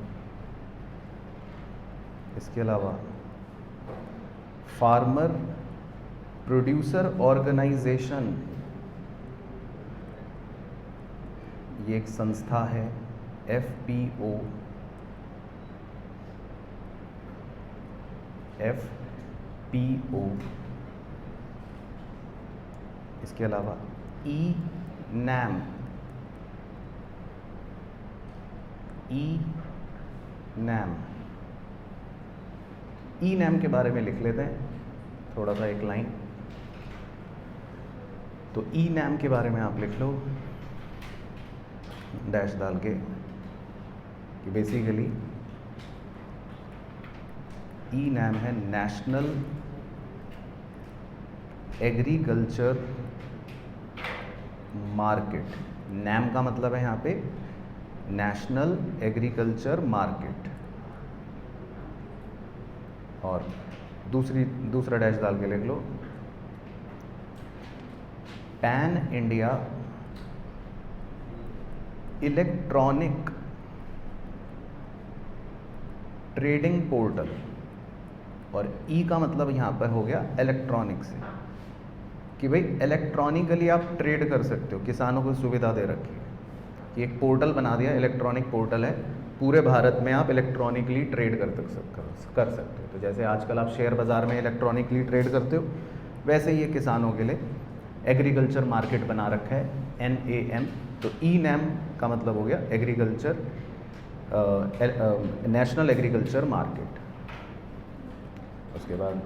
इसके अलावा फार्मर प्रोड्यूसर ऑर्गेनाइजेशन, ये एक संस्था है, FPO, FPO। इसके अलावा ENAM, ENAM के बारे में लिख लेते हैं थोड़ा सा, एक लाइन। तो ENAM के बारे में आप लिख लो डैश डाल के कि बेसिकली ENAM है नेशनल एग्रीकल्चर मार्केट। NAM का मतलब है यहाँ पे नेशनल एग्रीकल्चर मार्केट, और दूसरा डैश डाल के लिख लो pan India electronic trading portal, और ई का मतलब यहाँ पर हो गया इलेक्ट्रॉनिक से, कि भाई इलेक्ट्रॉनिकली आप ट्रेड कर सकते हो, किसानों को सुविधा दे रखी है कि एक पोर्टल बना दिया, इलेक्ट्रॉनिक पोर्टल है, पूरे भारत में आप इलेक्ट्रॉनिकली ट्रेड कर सकते हो। तो जैसे आजकल आप शेयर बाज़ार में इलेक्ट्रॉनिकली ट्रेड करते हो, वैसे ही ये किसानों के लिए एग्रीकल्चर मार्केट बना रखा है NAM। तो ENAM का मतलब हो गया एग्रीकल्चर, नेशनल एग्रीकल्चर मार्केट। उसके बाद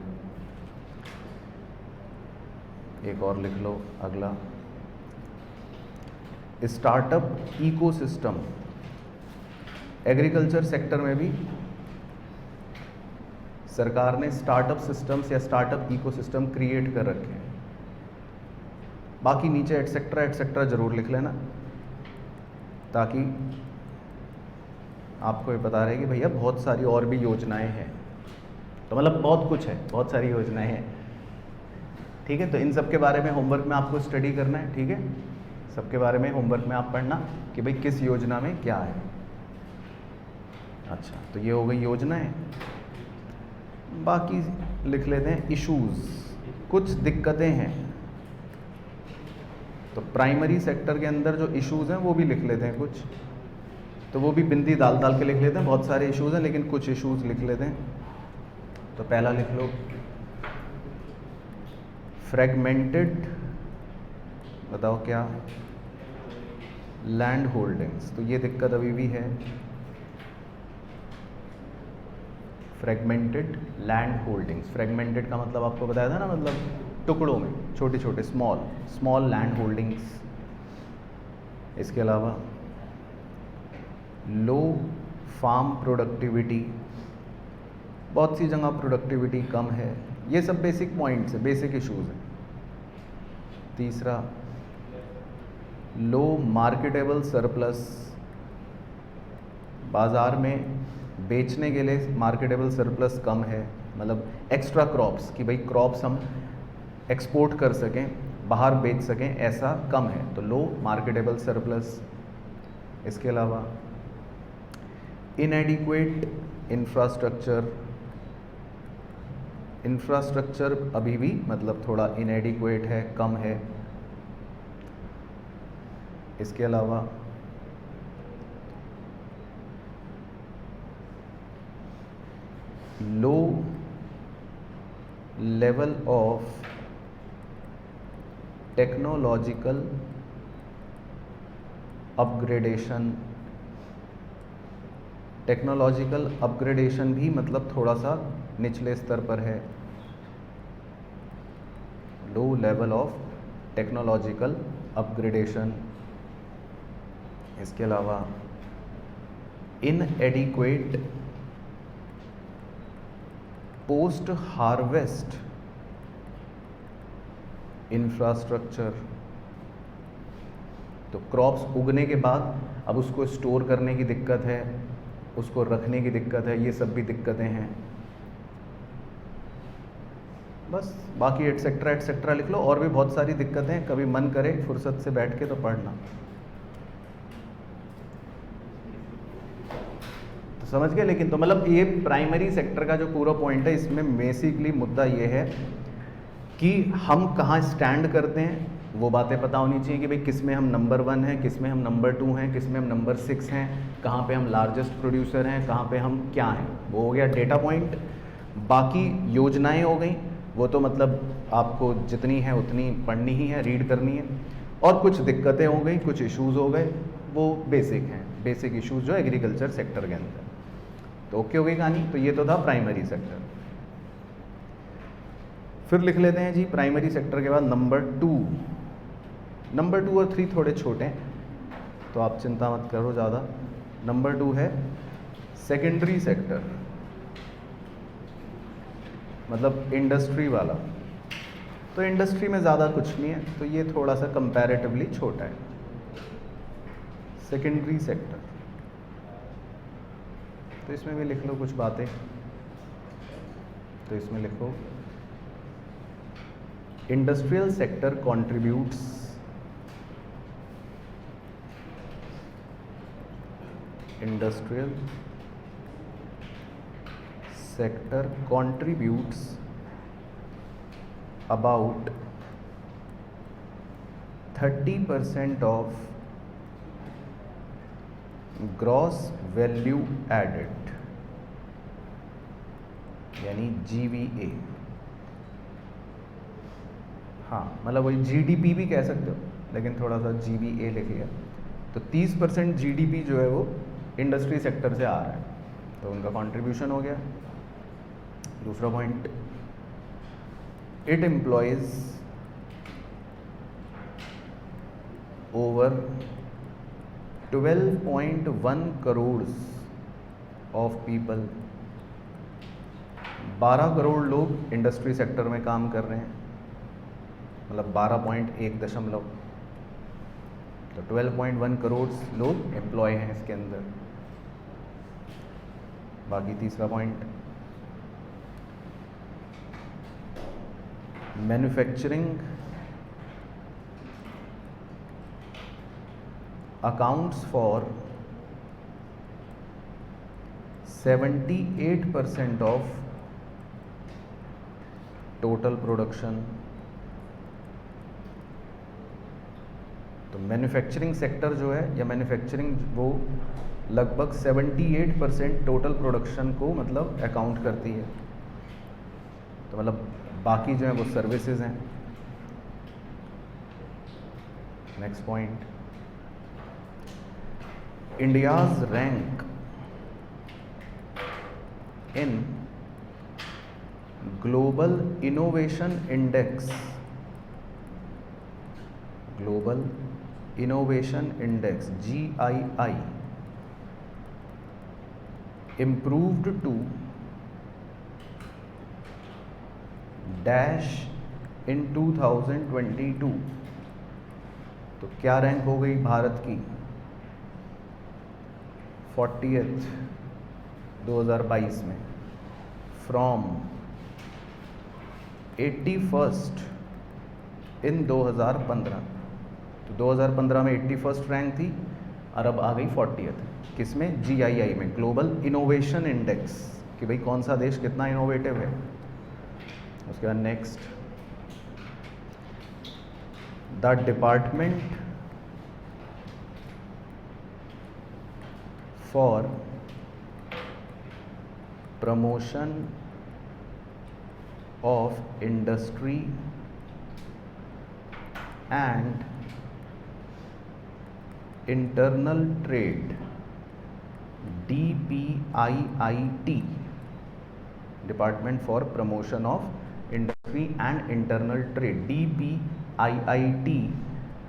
एक और लिख लो अगला, स्टार्टअप इकोसिस्टम। एग्रीकल्चर सेक्टर में भी सरकार ने स्टार्टअप सिस्टम्स या स्टार्टअप इकोसिस्टम क्रिएट कर रखे हैं। बाकी नीचे एटसेट्रा एटसेट्रा ज़रूर लिख लेना, ताकि आपको ये पता रहे कि भैया बहुत सारी और भी योजनाएं हैं। तो मतलब बहुत कुछ है, बहुत सारी योजनाएं हैं, ठीक है। तो इन सब के बारे में होमवर्क में आपको स्टडी करना है, ठीक है। सबके बारे में होमवर्क में आप पढ़ना कि भाई किस योजना में क्या है। अच्छा, तो ये हो गई योजनाएं। बाकी लिख लेते हैं इश्यूज़, कुछ दिक्कतें हैं। तो प्राइमरी सेक्टर के अंदर जो इश्यूज़ हैं वो भी लिख लेते हैं कुछ, तो वो भी बिंदी डाल डाल के लिख लेते हैं। बहुत सारे इश्यूज़ हैं लेकिन कुछ इश्यूज़ लिख लेते हैं। तो पहला लिख लो फ्रेगमेंटेड, बताओ क्या, लैंड होल्डिंग्स। तो ये दिक्कत अभी भी है। फ्रेगमेंटेड लैंड होल्डिंग्स, फ्रेगमेंटेड का मतलब आपको बताया था ना, मतलब टुकड़ों में, छोटे छोटे स्मॉल लैंड होल्डिंग्स। इसके अलावा लो फार्म प्रोडक्टिविटी, बहुत सी जगह प्रोडक्टिविटी कम है। ये सब बेसिक पॉइंट्स है, बेसिक इश्यूज हैं। तीसरा, लो मार्केटेबल सरप्लस, बाज़ार में बेचने के लिए मार्केटेबल सरप्लस कम है, मतलब एक्स्ट्रा क्रॉप्स कि भाई क्रॉप्स हम एक्सपोर्ट कर सकें, बाहर बेच सकें, ऐसा कम है, तो लो मार्केटेबल सरप्लस। इसके अलावा इनएडिक्वेट इंफ्रास्ट्रक्चर, इंफ्रास्ट्रक्चर अभी भी मतलब थोड़ा इनएडिक्वेट है, कम है। इसके अलावा low level of technological upgradation, technological upgradation भी मतलब थोड़ा सा निचले स्तर पर है, low level of technological upgradation. इसके अलावा इनएडिक्वेट पोस्ट हार्वेस्ट इंफ्रास्ट्रक्चर, तो क्रॉप्स उगने के बाद अब उसको स्टोर करने की दिक्कत है, उसको रखने की दिक्कत है, ये सब भी दिक्कतें हैं। बस बाकी एटसेट्रा एटसेट्रा लिख लो, और भी बहुत सारी दिक्कतें, कभी मन करे फुर्सत से बैठ के तो पढ़ना। तो समझ गए। लेकिन तो मतलब ये प्राइमरी सेक्टर का जो पूरा पॉइंट है, इसमें बेसिकली मुद्दा ये है कि हम कहाँ स्टैंड करते हैं, वो बातें पता होनी चाहिए कि भाई किस में हम नंबर 1 हैं, किस में हम नंबर 2 हैं, किस में हम नंबर 6 हैं, कहाँ पे हम लार्जेस्ट प्रोड्यूसर हैं, कहाँ पे हम क्या हैं, वो हो गया डेटा पॉइंट। बाकी योजनाएं हो गई, वो तो मतलब आपको जितनी है उतनी पढ़नी ही है, रीड करनी है। और कुछ दिक्कतें हो गई, कुछ इश्यूज़ हो गए, वो बेसिक हैं, बेसिक इश्यूज़ जो एग्रीकल्चर सेक्टर के अंदर। तो ओके हो गई कहानी। तो ये तो था प्राइमरी सेक्टर। फिर लिख लेते हैं जी प्राइमरी सेक्टर के बाद नंबर 2। नंबर 2 और 3 थोड़े छोटे हैं, तो आप चिंता मत करो ज़्यादा। नंबर 2 है सेकेंडरी सेक्टर, मतलब इंडस्ट्री वाला। तो इंडस्ट्री में ज़्यादा कुछ नहीं है, तो ये थोड़ा सा कंपैरेटिवली छोटा है। सेकेंडरी सेक्टर, तो इसमें भी लिख लो कुछ बातें। तो इसमें लिखो industrial sector contributes industrial sector contributes about 30% of gross value added, यानी GVA। हाँ, मतलब वही GDP भी कह सकते हो, लेकिन थोड़ा सा GVA लिख लिया। तो 30% GDP जो है वो इंडस्ट्री सेक्टर से आ रहा है, तो उनका कंट्रीब्यूशन हो गया। दूसरा point, it employees over 12.1 crore of people. 12 crore लोग इंडस्ट्री सेक्टर में काम कर रहे हैं, मतलब 12.1 तो 12.1 करोड़ लोग एम्प्लॉय हैं इसके अंदर। बाकी तीसरा point, manufacturing accounts for 78% of total production. तो मैन्युफैक्चरिंग सेक्टर जो है, या मैन्युफैक्चरिंग, वो लगभग 78% टोटल प्रोडक्शन को मतलब अकाउंट करती है। तो मतलब बाकी जो है वो सर्विसेज हैं। Next point, India's rank in global innovation index, global innovation index GII improved to dash in 2022, तो क्या रैंक हो गई भारत की? 40th 2022 में, फ्रॉम 81st इन 2015। तो 2015 में 81st रैंक थी और अब आ गई 40th। किसमें? GII में, ग्लोबल इनोवेशन इंडेक्स, कि भाई कौन सा देश कितना इनोवेटिव है। उसके बाद next, the department for promotion of industry and internal trade, DPIIT, department for promotion of industry and internal trade, DPIIT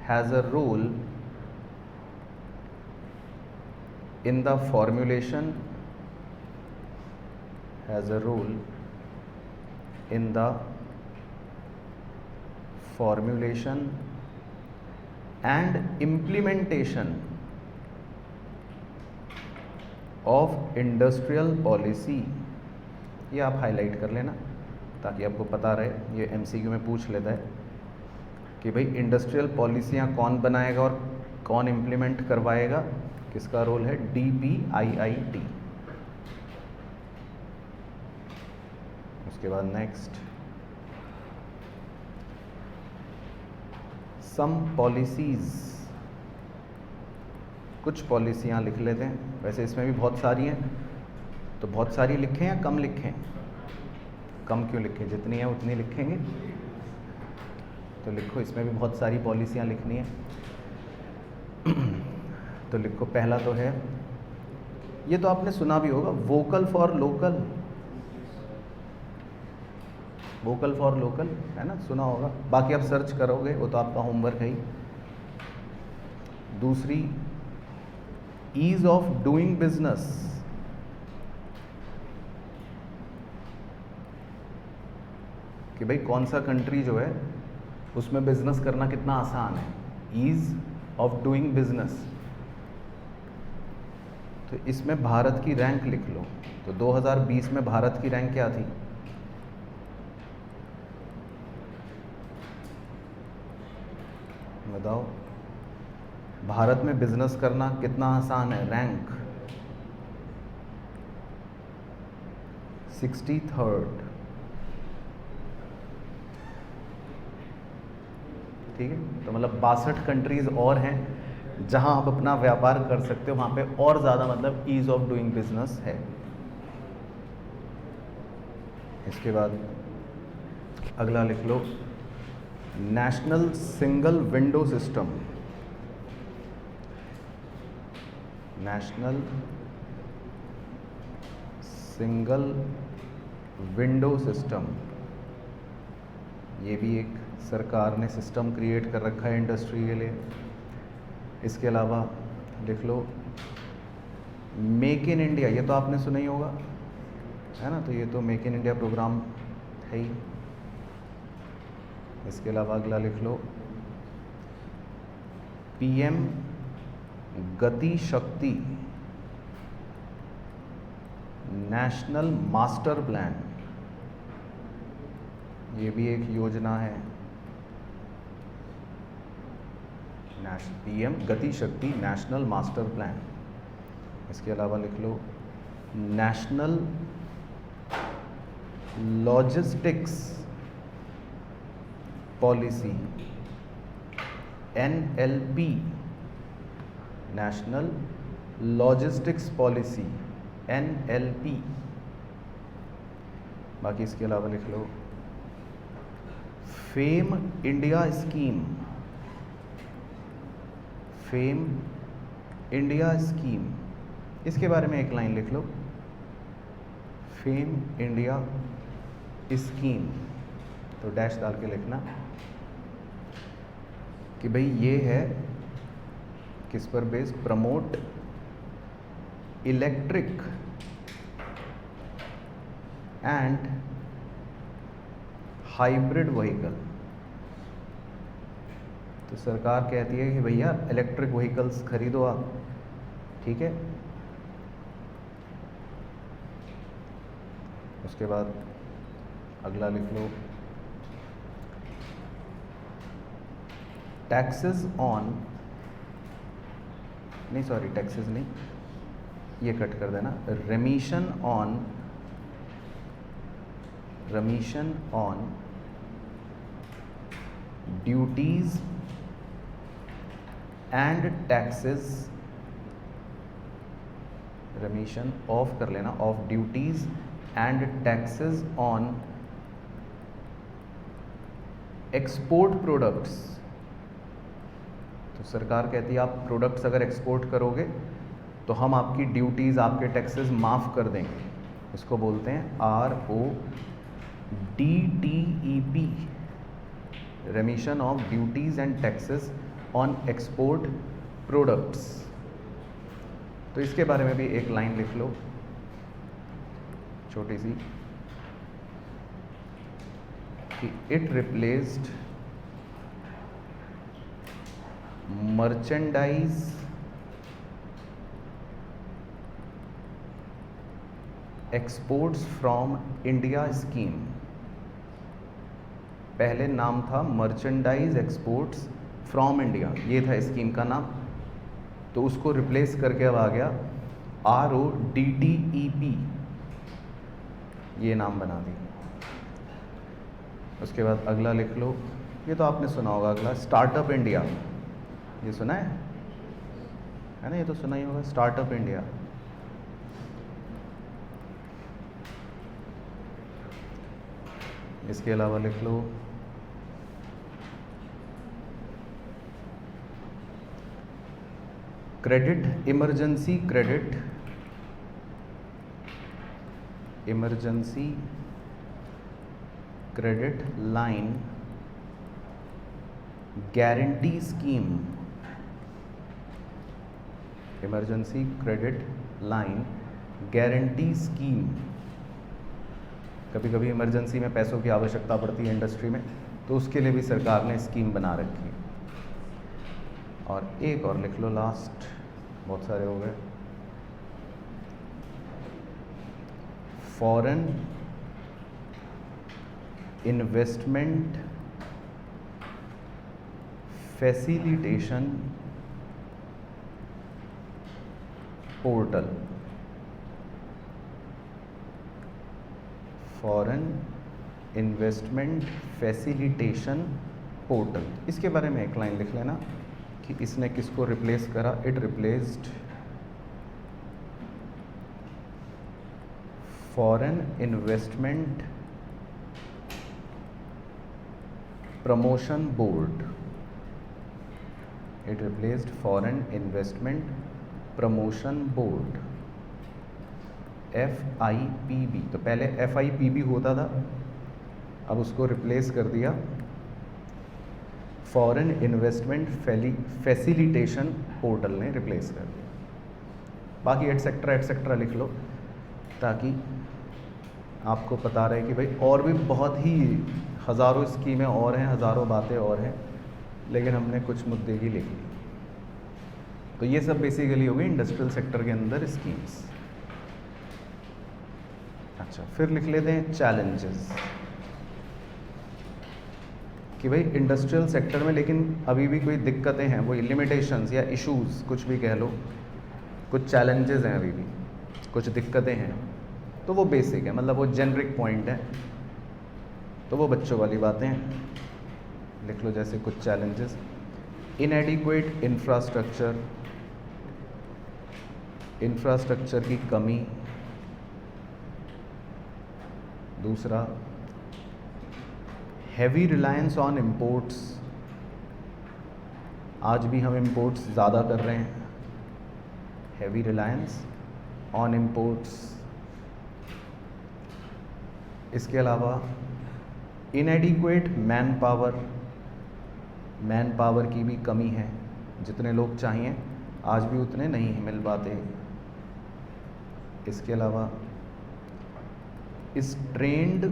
has a role in the formulation, has a role in the formulation and implementation of industrial policy। ये आप highlight कर लेना ताकि आपको पता रहे, ये MCQ में पूछ लेता है कि भाई इंडस्ट्रियल पॉलिसियाँ कौन बनाएगा और कौन इम्प्लीमेंट करवाएगा, किसका रोल है? DPIIT। उसके बाद नेक्स्ट, सम पॉलिसीज, कुछ पॉलिसियाँ लिख लेते हैं। वैसे इसमें भी बहुत सारी हैं, तो बहुत सारी लिखें या कम लिखें? कम क्यों लिखें, जितनी है उतनी लिखेंगे। तो लिखो, इसमें भी बहुत सारी पॉलिसियाँ लिखनी है। तो लिखो, पहला तो है, ये तो आपने सुना भी होगा, vocal for local. Vocal for local है ना, सुना होगा, बाकी आप सर्च करोगे, वो तो आपका होमवर्क है ही। दूसरी, ईज ऑफ डूइंग बिजनेस, कि भाई कौन सा कंट्री जो है उसमें बिजनेस करना कितना आसान है, ईज ऑफ डूइंग बिजनेस। तो इसमें भारत की रैंक लिख लो। तो 2020 में भारत की रैंक क्या थी? बताओ, भारत में बिजनेस करना कितना आसान है? Rank 63rd। ठीक है, तो मतलब 62 कंट्रीज और हैं जहां आप अपना व्यापार कर सकते हो, वहां पे और ज़्यादा मतलब ईज ऑफ डूइंग बिजनेस है। इसके बाद अगला लिख लो, national single window system, national single window system, ये भी एक सरकार ने सिस्टम क्रिएट कर रखा है इंडस्ट्री के लिए। इसके अलावा लिख लो, मेक इन इंडिया, ये तो आपने सुना ही होगा, है ना, तो ये तो मेक इन इंडिया प्रोग्राम है ही। इसके अलावा अगला लिख लो, PM गति शक्ति नेशनल मास्टर प्लान, ये भी एक योजना है। PM गति शक्ति नेशनल मास्टर प्लान। इसके अलावा लिख लो, national logistics policy, NLP, national logistics policy, NLP। बाकी इसके अलावा लिख लो, FAME India scheme, FAME India scheme, इसके बारे में एक लाइन लिख लो, फेम इंडिया स्कीम, तो डैश डाल के लिखना कि भाई ये है किस पर based, promote electric and hybrid vehicle. तो सरकार कहती है कि भैया इलेक्ट्रिक व्हीकल्स खरीदो आप, ठीक है। उसके बाद अगला लिख लो, टैक्सेस ऑन, नहीं सॉरी टैक्सेस नहीं, ये कट कर देना, रेमिशन on duties and taxes, रेमिशन of कर लेना, of duties and taxes on export products. तो सरकार कहती है आप प्रोडक्ट्स अगर एक्सपोर्ट करोगे तो हम आपकी ड्यूटीज़, आपके टैक्सेस माफ़ कर देंगे। इसको बोलते हैं RODTEP, रेमिशन of duties and taxes on export products. तो इसके बारे में भी एक लाइन लिख लो छोटी सी, कि it replaced merchandise exports from India scheme. पहले नाम था मर्चेंडाइज एक्सपोर्ट्स फ्रॉम इंडिया, ये था स्कीम का नाम, तो उसको रिप्लेस करके अब आ गया RODTEP, ये नाम बना दिया। उसके बाद अगला लिख लो, ये तो आपने सुना होगा, अगला स्टार्टअप इंडिया, ये सुना है ना, ये तो सुना ही होगा, स्टार्टअप इंडिया। इसके अलावा लिख लो credit, emergency credit, emergency credit line guarantee scheme, emergency credit line guarantee scheme. कभी कभी इमरजेंसी में पैसों की आवश्यकता पड़ती है इंडस्ट्री में, तो उसके लिए भी सरकार ने स्कीम बना रखी है। और एक और लिख लो लास्ट, बहुत सारे हो गए, foreign investment facilitation portal, foreign investment facilitation portal. इसके बारे में एक लाइन लिख लेना कि इसने किसको रिप्लेस करा, it replaced foreign investment promotion board, it replaced foreign investment promotion board, FIPB। तो पहले FIPB होता था, अब उसको रिप्लेस कर दिया फॉरेन इन्वेस्टमेंट फैसिलिटेशन पोर्टल ने रिप्लेस कर दिया। बाकी एटसेट्रा एटसेट्रा लिख लो ताकि आपको पता रहे कि भाई और भी बहुत ही हज़ारों स्कीमें और हैं, हज़ारों बातें और हैं, लेकिन हमने कुछ मुद्दे ही लिख लिए। तो ये सब बेसिकली हो गई इंडस्ट्रियल सेक्टर के अंदर स्कीम्स। अच्छा, फिर लिख लेते हैं चैलेंजेस, कि भाई इंडस्ट्रियल सेक्टर में लेकिन अभी भी कोई दिक्कतें हैं, वो लिमिटेशंस या इश्यूज कुछ भी कह लो, कुछ चैलेंजेस हैं, अभी भी कुछ दिक्कतें हैं, तो वो बेसिक है, मतलब वो जेनरिक पॉइंट है, तो वो बच्चों वाली बातें हैं। लिख लो जैसे कुछ चैलेंजेस, इनएडिक्वेट इंफ्रास्ट्रक्चर, इंफ्रास्ट्रक्चर की कमी। दूसरा, हैवी रिलायंस ऑन इम्पोर्ट्स, आज भी हम इम्पोर्ट्स ज़्यादा कर रहे हैं, हैवी रिलायंस ऑन इम्पोर्ट्स। इसके अलावा इनएडिक्वेट मैन पावर की भी कमी है, जितने लोग चाहिए आज भी उतने नहीं मिल पाते। इसके अलावा strained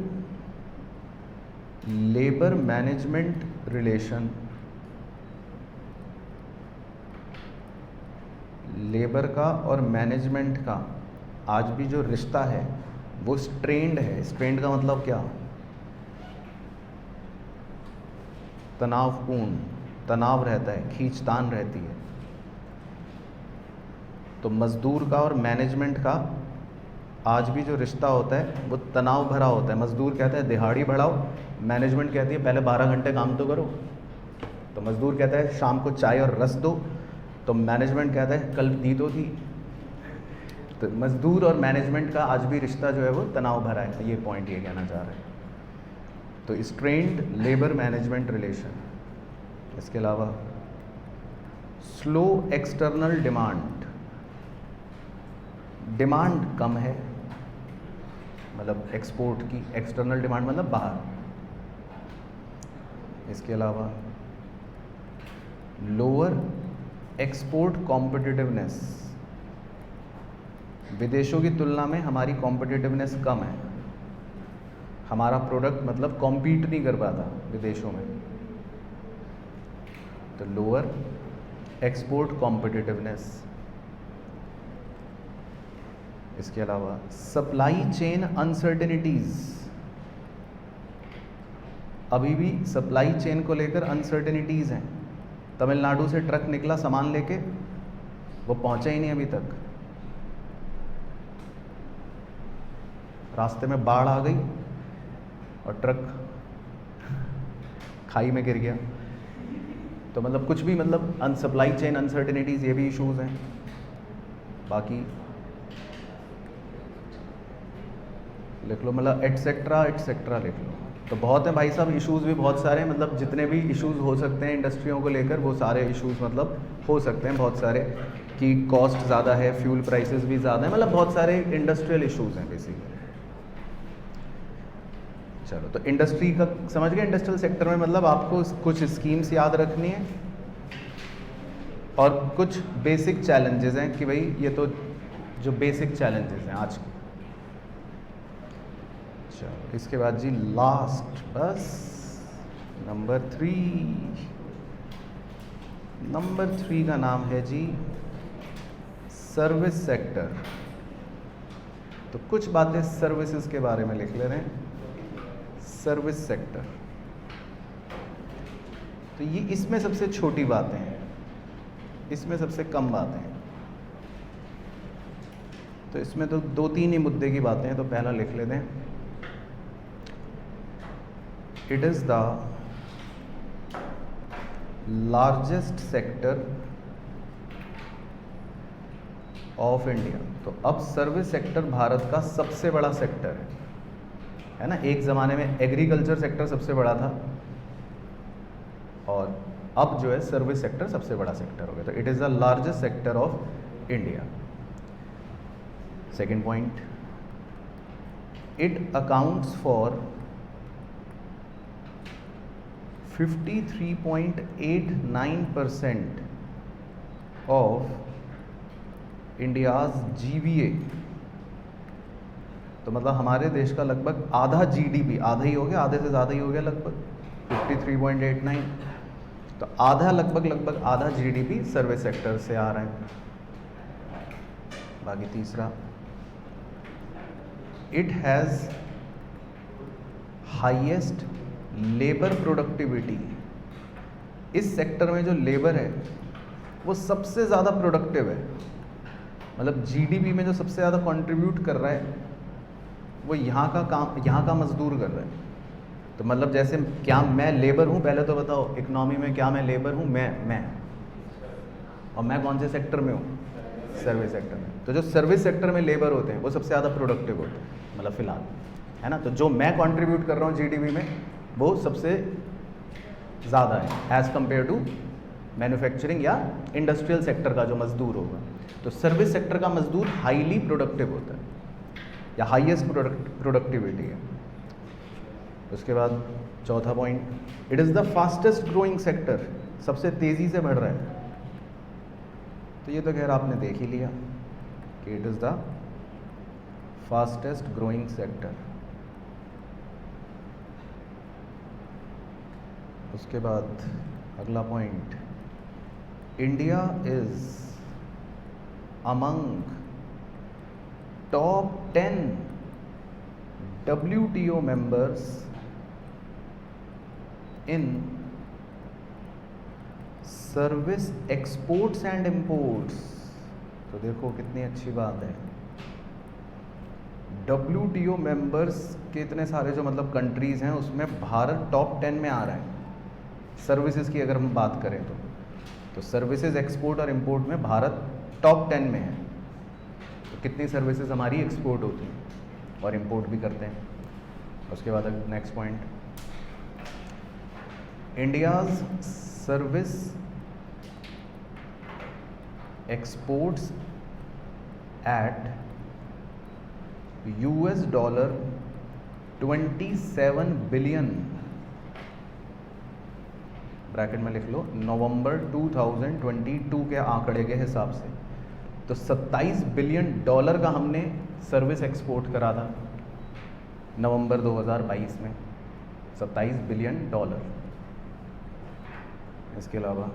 labour management relation, labour का और मैनेजमेंट का आज भी जो रिश्ता है वो स्ट्रेन्ड है। स्ट्रेन्ड का मतलब क्या? तनावपूर्ण, तनाव रहता है, खींचतान रहती है। तो मज़दूर का और मैनेजमेंट का आज भी जो रिश्ता होता है वो तनाव भरा होता है। मज़दूर कहता है दिहाड़ी बढ़ाओ, मैनेजमेंट कहती है पहले 12 घंटे काम तो करो। तो मज़दूर कहता है शाम को चाय और रस दो, तो मैनेजमेंट कहता है कल दी तो थी। तो मज़दूर और मैनेजमेंट का आज भी रिश्ता जो है वो तनाव भरा है, ये पॉइंट ये कहना चाह रहे हैं। तो स्ट्रेन्ड लेबर मैनेजमेंट रिलेशन। इसके अलावा स्लो एक्सटर्नल डिमांड, डिमांड कम है, मतलब एक्सपोर्ट की, एक्सटर्नल डिमांड मतलब बाहर। इसके अलावा लोअर एक्सपोर्ट कॉम्पिटिटिवनेस, विदेशों की तुलना में हमारी कॉम्पिटिटिवनेस कम है, हमारा प्रोडक्ट मतलब कॉम्पीट नहीं कर पाता विदेशों में। तो लोअर एक्सपोर्ट कॉम्पिटिटिवनेस। इसके अलावा सप्लाई चेन अनसर्टेनिटीज, अभी भी सप्लाई चेन को लेकर अनसर्टेनिटीज हैं। तमिलनाडु से ट्रक निकला सामान लेके, वो पहुंचा ही नहीं अभी तक, रास्ते में बाढ़ आ गई और ट्रक खाई में गिर गया। तो मतलब कुछ भी, मतलब सप्लाई चेन अनसर्टेनिटीज, ये भी इश्यूज हैं। बाकी लिख लो, मतलब एटसेट्रा एटसेट्रा लिख लो। तो बहुत है भाई साहब, इश्यूज भी बहुत सारे हैं, मतलब जितने भी इश्यूज हो सकते हैं इंडस्ट्रियों को लेकर वो सारे इश्यूज मतलब हो सकते हैं बहुत सारे, कि कॉस्ट ज़्यादा है, फ्यूल प्राइसेस भी ज़्यादा है, मतलब बहुत सारे इंडस्ट्रियल इश्यूज हैं बेसिकली। चलो, तो इंडस्ट्री का समझ गए। इंडस्ट्रियल सेक्टर में मतलब आपको कुछ स्कीम्स याद रखनी है और कुछ बेसिक चैलेंजेस हैं कि भाई ये तो जो बेसिक चैलेंजेस हैं आज। चलो, इसके बाद जी लास्ट, बस नंबर 3 का नाम है जी सर्विस सेक्टर। तो कुछ बातें सर्विसेज के बारे में लिख ले रहे हैं। सर्विस सेक्टर, तो ये इसमें सबसे छोटी बातें हैं, इसमें सबसे कम बातें हैं। तो इसमें तो 2-3 ही मुद्दे की बातें हैं। तो पहला लिख लेते हैं, it is the largest sector of India. तो अब सर्विस सेक्टर भारत का सबसे बड़ा सेक्टर है ना। एक ज़माने में एग्रीकल्चर सेक्टर सबसे बड़ा था और अब जो है सर्विस सेक्टर सबसे बड़ा सेक्टर हो गया। तो it is the largest sector of India. Second point, it accounts for 53.89% of India's GVA। तो मतलब हमारे देश का लगभग आधा GDP, आधा ही हो गया, आधे से ज़्यादा ही हो गया, लगभग 53.89। तो आधा, लगभग आधा GDP सर्विस सेक्टर से आ रहा है। बाकी तीसरा, it has highest labour productivity. इस सेक्टर में जो लेबर है वो सबसे ज़्यादा प्रोडक्टिव है, मतलब GDP में जो सबसे ज़्यादा कंट्रीब्यूट कर रहा है वो यहाँ का काम, यहाँ का मजदूर कर रहा है। तो मतलब जैसे क्या मैं लेबर हूँ, पहले तो बताओ इकोनॉमी में क्या मैं लेबर हूँ? मैं और मैं कौन से सेक्टर में हूँ? सर्विस सेक्टर में। तो जो सर्विस सेक्टर में लेबर होते हैं वो सबसे ज़्यादा प्रोडक्टिव होते हैं, मतलब फ़िलहाल, है ना। तो जो मैं कंट्रीब्यूट कर रहा हूँ GDP में वो सबसे ज़्यादा है एज़ कम्पेयर टू मैन्युफैक्चरिंग या इंडस्ट्रियल सेक्टर का जो मजदूर होगा। तो सर्विस सेक्टर का मजदूर हाईली प्रोडक्टिव होता है या हाईएस्ट प्रोडक्टिविटी है। उसके बाद चौथा point, it is the fastest growing sector, सबसे तेज़ी से बढ़ रहा है। तो ये तो खैर आपने देख ही लिया कि it is the fastest growing sector. उसके बाद अगला point, India is among top 10 WTO members in service exports and imports. तो देखो कितनी अच्छी बात है, WTO मेंबर्स के इतने सारे जो मतलब कंट्रीज़ हैं उसमें भारत टॉप 10 में आ रहा है। सर्विसेज की अगर हम बात करें तो सर्विसेज एक्सपोर्ट और इंपोर्ट में भारत टॉप 10 में है। तो कितनी सर्विसेज हमारी एक्सपोर्ट होती हैं और इंपोर्ट भी करते हैं। उसके बाद next point, India's service exports at $27 billion, bracket में लिख लो, नवंबर 2022 के आंकड़े के हिसाब से। तो $27 बिलियन का हमने सर्विस एक्सपोर्ट करा था नवंबर 2022 में, $27 बिलियन। इसके अलावा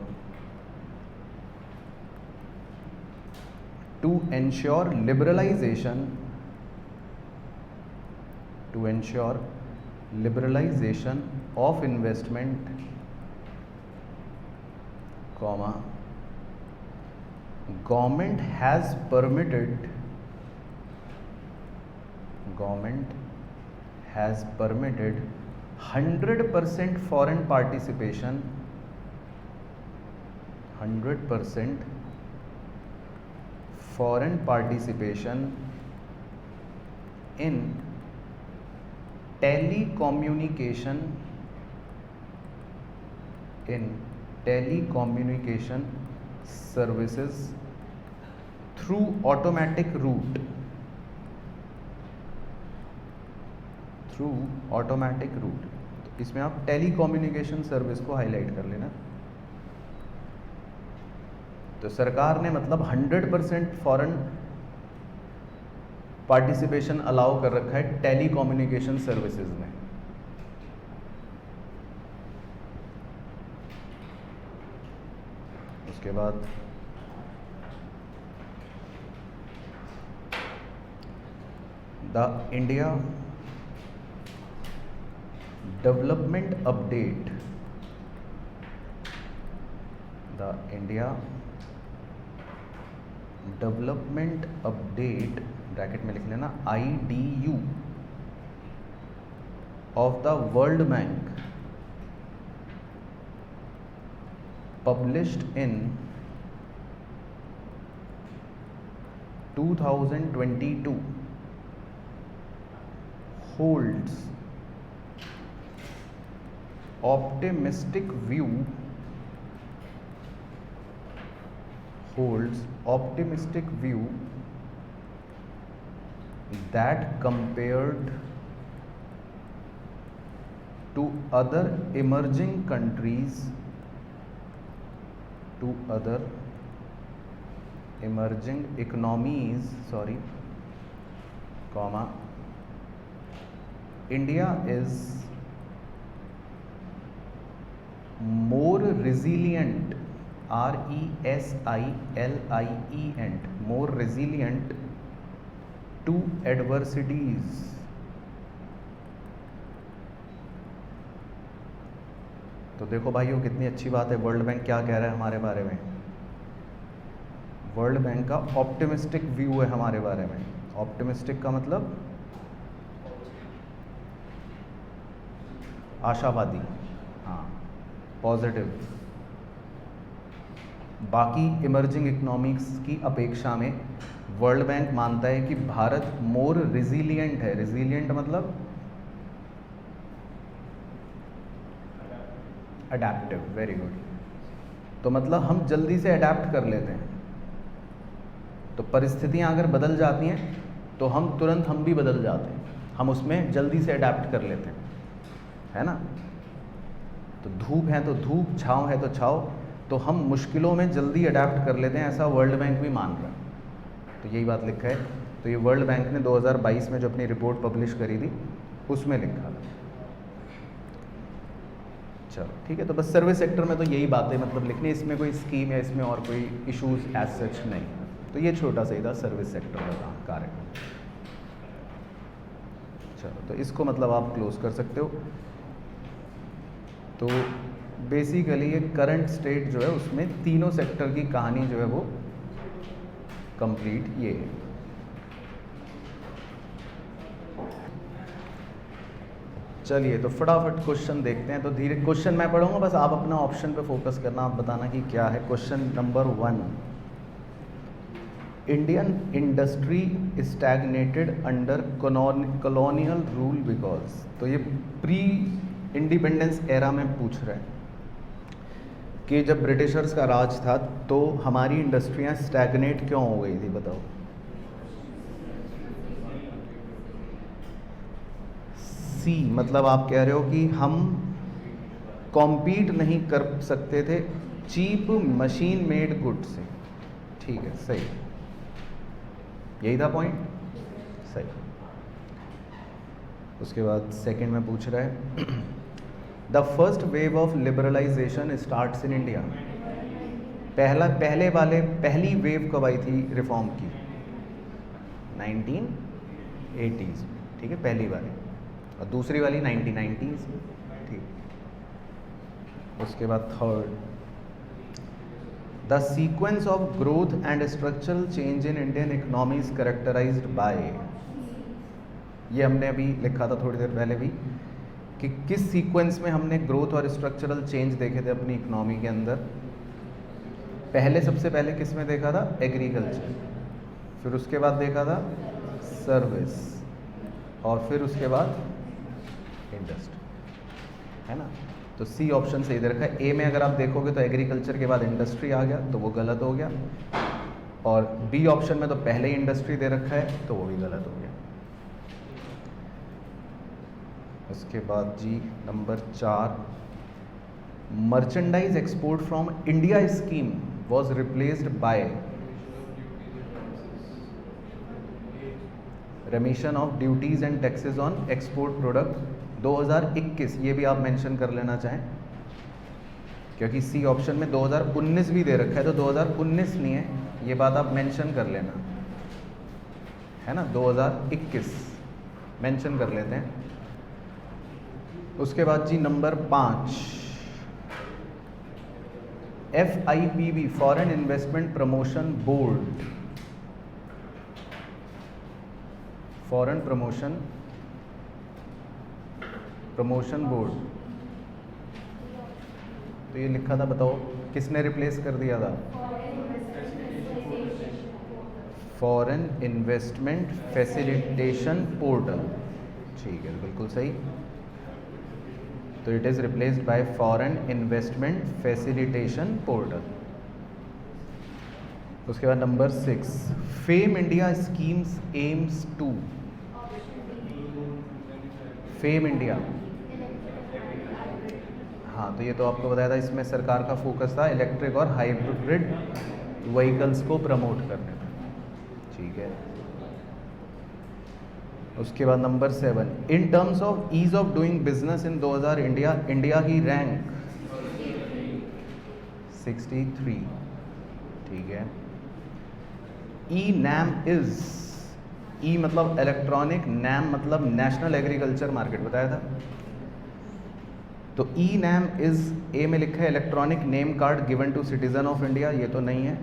to ensure liberalisation of investment, government has permitted 100% foreign participation, 100% foreign participation in telecommunication services through automatic route, तो इसमें आप टेलीकम्युनिकेशन सर्विस को हाईलाइट कर लेना। तो सरकार ने मतलब 100% फॉरेन पार्टिसिपेशन अलाउ कर रखा है टेलीकम्युनिकेशन सर्विसेज में। उसके बाद the India development update, bracket में लिख लेना, IDU of the world bank published in 2022 holds optimistic view that compared to other emerging economies, India is more resilient, RESILIENT, more resilient to adversities। तो देखो भाइयों कितनी अच्छी बात है, वर्ल्ड बैंक क्या कह रहा है हमारे बारे में। वर्ल्ड बैंक का ऑप्टिमिस्टिक व्यू है हमारे बारे में। ऑप्टिमिस्टिक का मतलब आशावादी, हाँ, पॉजिटिव। बाकी इमर्जिंग इकोनॉमिक्स की अपेक्षा में वर्ल्ड बैंक मानता है कि भारत मोर रिजिलियंट है। रिजिलियंट मतलब अडेप्टिव, वेरी गुड। तो मतलब हम जल्दी से अडेप्ट कर लेते हैं। तो परिस्थितियां अगर बदल जाती हैं तो हम भी बदल जाते हैं, हम उसमें जल्दी से अडेप्ट कर लेते हैं। है ना। तो धूप है तो धूप, छाँव है तो छाँव, तो हम मुश्किलों में जल्दी अडेप्ट कर लेते हैं, ऐसा वर्ल्ड बैंक भी मान रहा है। तो यही बात लिखा है। तो ये वर्ल्ड बैंक ने 2022 में जो अपनी रिपोर्ट पब्लिश करी थी उसमें लिखा था। चलो ठीक है, तो बस सर्विस सेक्टर में तो यही बातें मतलब लिखनी, इसमें कोई स्कीम या इसमें और कोई इश्यूज एज सच नहीं। तो ये छोटा सा ही था सर्विस सेक्टर का कार्यक्रम। चलो, तो इसको मतलब आप क्लोज कर सकते हो। तो बेसिकली ये करंट स्टेट जो है उसमें तीनों सेक्टर की कहानी जो है वो कंप्लीट ये है। चलिए, तो फटाफट क्वेश्चन देखते हैं। तो धीरे क्वेश्चन मैं पढ़ूंगा, बस आप अपना ऑप्शन पे फोकस करना, आप बताना कि क्या है। Question number 1, Indian industry stagnated under colonial rule because. तो ये प्री इंडिपेंडेंस एरा में पूछ रहा है कि जब ब्रिटिशर्स का राज था तो हमारी इंडस्ट्रियां स्टैग्नेट क्यों हो गई थी, बताओ। सी मतलब आप कह रहे हो कि हम कॉम्पीट नहीं कर सकते थे चीप मशीन मेड गुड से। ठीक है, सही, यही था पॉइंट, सही। उसके बाद सेकंड में पूछ रहा है the first wave of liberalisation starts in India. पहली वेव कब आई थी रिफॉर्म की? 1980s, ठीक है, पहली वाली, और दूसरी वाली 1990s, ठीक। उसके बाद third, the sequence of growth and structural change in Indian economy is characterised by. ये हमने अभी लिखा था थोड़ी देर पहले भी कि किस सीक्वेंस में हमने ग्रोथ और स्ट्रक्चरल चेंज देखे थे अपनी इकोनॉमी के अंदर। सबसे पहले किस में देखा था? एग्रीकल्चर, फिर उसके बाद देखा था सर्विस, और फिर उसके बाद इंडस्ट्री, है ना। तो सी ऑप्शन सही दे रखा है। ए में अगर आप देखोगे तो एग्रीकल्चर के बाद इंडस्ट्री आ गया, तो वो गलत हो गया, और बी ऑप्शन में तो पहले ही इंडस्ट्री दे रखा है, तो वो भी गलत हो गया। उसके बाद G number 4, merchandise export from India scheme was replaced by remission of duties and taxes on export product 2021। ये भी आप मेंशन कर लेना चाहें, क्योंकि सी ऑप्शन में 2019 भी दे रखा है, तो 2019 नहीं है, ये बात आप मेंशन कर लेना, है ना। 2021 मेंशन कर लेते हैं। उसके बाद G number 5, FIPB foreign investment promotion board, foreign promotion board, तो ये लिखा था, बताओ किसने रिप्लेस कर दिया था? फॉरेन इन्वेस्टमेंट फैसिलिटेशन पोर्टल, ठीक है, बिल्कुल सही। तो it is replaced by foreign investment facilitation portal. उसके बाद number 6, FAME India schemes aims to. FAME India, हाँ, तो ये तो आपको बताया था, इसमें सरकार का फोकस था इलेक्ट्रिक और हाइब्रिड व्हीकल्स को प्रमोट करने में, ठीक है। उसके बाद number 7, in terms of ease of doing business in 2000 India की रैंक 63, ठीक है। ई नैम इज, ई मतलब इलेक्ट्रॉनिक, नैम मतलब नेशनल एग्रीकल्चर मार्केट बताया था। तो ई नैम इज, ए में लिखा है electronic name card given to citizen of India, ये तो नहीं है।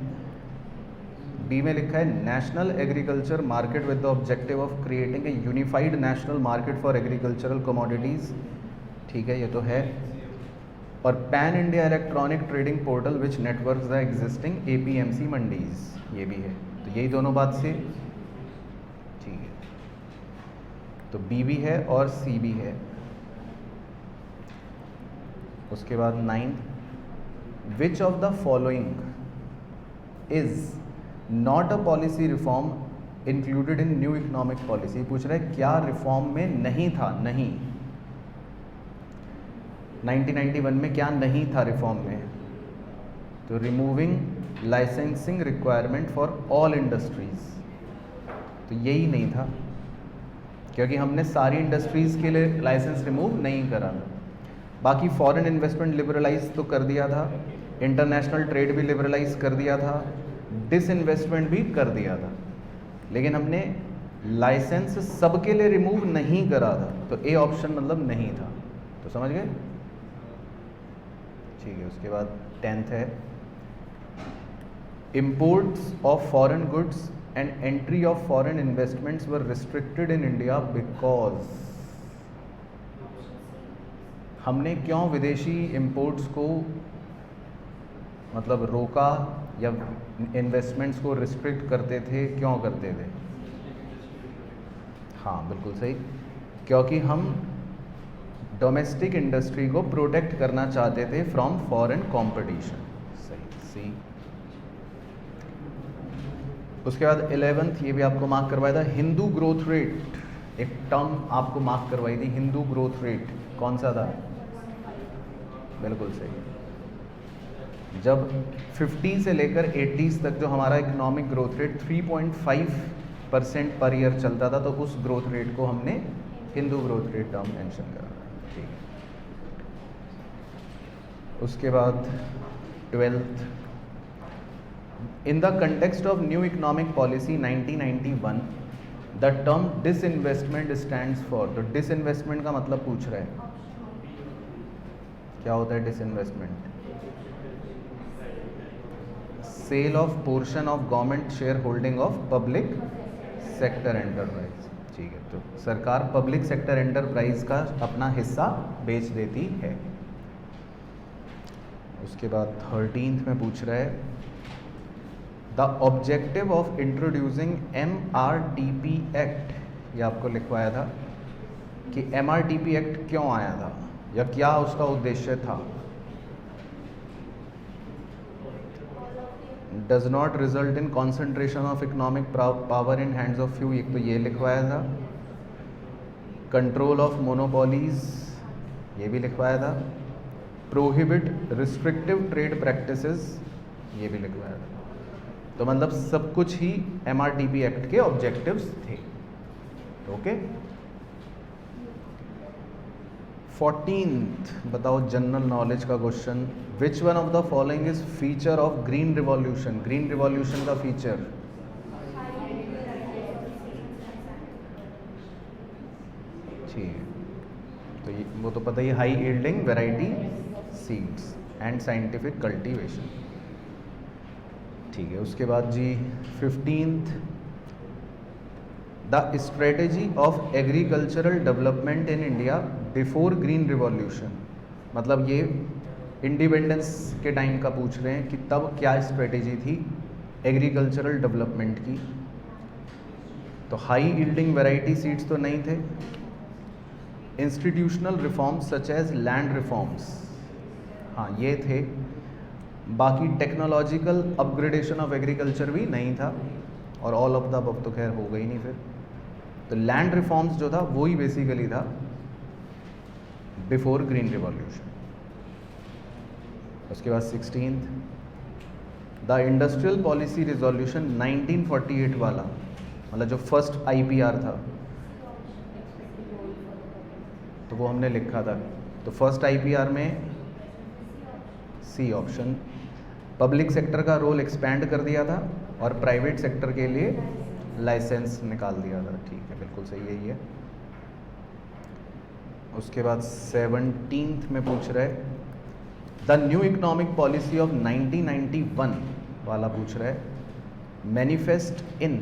बी में लिखा है national agriculture market with the objective of creating a unified national market for agricultural commodities, ठीक है, ये तो है। और pan India electronic trading portal which network the existing APMC mandis, ये भी है। तो यही दोनों बात से, ठीक है, तो बी भी है और सी भी है। उसके बाद 9, which of the following is not a policy reform included in new economic policy. पूछ रहा है क्या रिफॉर्म में नहीं था, नहीं, 1991 में क्या नहीं था रिफॉर्म में? तो removing licensing requirement for all industries, तो यही नहीं था, क्योंकि हमने सारी इंडस्ट्रीज़ के लिए लाइसेंस रिमूव नहीं करा था। बाकी फॉरेन इन्वेस्टमेंट लिबरलाइज तो कर दिया था, इंटरनेशनल ट्रेड भी लिबरलाइज कर दिया था, डिसइन्वेस्टमेंट भी कर दिया था, लेकिन हमने लाइसेंस सबके लिए रिमूव नहीं करा था। तो ए ऑप्शन मतलब नहीं था। तो समझ गए? ठीक है। उसके बाद 10th है, imports of foreign goods and entry of foreign investments were restricted in India because, हमने क्यों विदेशी इंपोर्ट्स को मतलब रोका या इन्वेस्टमेंट्स को रिस्ट्रिक्ट करते थे, क्यों करते थे? हाँ बिल्कुल सही, क्योंकि हम डोमेस्टिक इंडस्ट्री को प्रोटेक्ट करना चाहते थे फ्रॉम फॉरेन कंपटीशन। सही, सी। उसके बाद 11th, ये भी आपको मार्क करवाया था, हिंदू ग्रोथ रेट, एक टर्म आपको मार्क करवाई थी, हिंदू ग्रोथ रेट कौन सा था? बिल्कुल सही। जब 50 से लेकर 80s तक जो हमारा economic growth rate 3.5% per year चलता था, तो उस ग्रोथ रेट को हमने Hindu growth rate term mention करा। ठीक है। उसके बाद 12th, in the context of new economic policy 1991 the term disinvestment stands for. तो डिसइन्वेस्टमेंट का मतलब पूछ रहा है, क्या होता है disinvestment? Sale of portion of government share holding of public sector enterprise. ठीक है। तो सरकार पब्लिक सेक्टर एंटरप्राइज का अपना हिस्सा बेच देती है। उसके बाद 13th में पूछ रहा है, the objective of introducing MRTP act, ये आपको लिखवाया था कि MRTP एक्ट क्यों आया था या क्या उसका उद्देश्य था? Does not result in concentration of economic power in hands of few, एक तो ये लिखवाया था। कंट्रोल ऑफ मोनोपोलीज, ये भी लिखवाया था। प्रोहिबिट रिस्ट्रिक्टिव ट्रेड प्रैक्टिसेस, ये भी लिखवाया था। तो मतलब सब कुछ ही MRTP एक्ट के ऑब्जेक्टिव्स थे। ओके। 14th, बताओ जनरल नॉलेज का question, which one of the following is feature of green revolution? Green revolution का फीचर? ठीक है। तो ये वो तो पता ही, high yielding variety seeds and scientific cultivation. ठीक है। उसके बाद जी 15th, the strategy of agricultural development in India before green revolution, मतलब ये इंडिपेंडेंस के टाइम का पूछ रहे हैं कि तब क्या स्ट्रेटेजी थी एग्रीकल्चरल डेवलपमेंट की। तो हाई यील्डिंग वैरायटी सीड्स तो नहीं थे। Institutional reforms such as land reforms, हाँ ये थे। बाकी टेक्नोलॉजिकल अपग्रेडेशन ऑफ एग्रीकल्चर भी नहीं था, और ऑल ऑफ द अबव तो खैर हो गई नहीं फिर। तो लैंड रिफॉर्म्स जो था वही बेसिकली था बिफोर ग्रीन रिवॉल्यूशन। उसके बाद 16th, the industrial policy resolution 1948 वाला, मतलब जो फर्स्ट IPR था, तो वो हमने लिखा था। तो फर्स्ट IPR में सी ऑप्शन, पब्लिक सेक्टर का रोल एक्सपैंड कर दिया था और प्राइवेट सेक्टर के लिए लाइसेंस निकाल दिया था। ठीक है, बिल्कुल सही यही है। उसके बाद 17th में पूछ रहा है, the new economic policy of 1991 वाला पूछ रहा है, मैनिफेस्ट इन।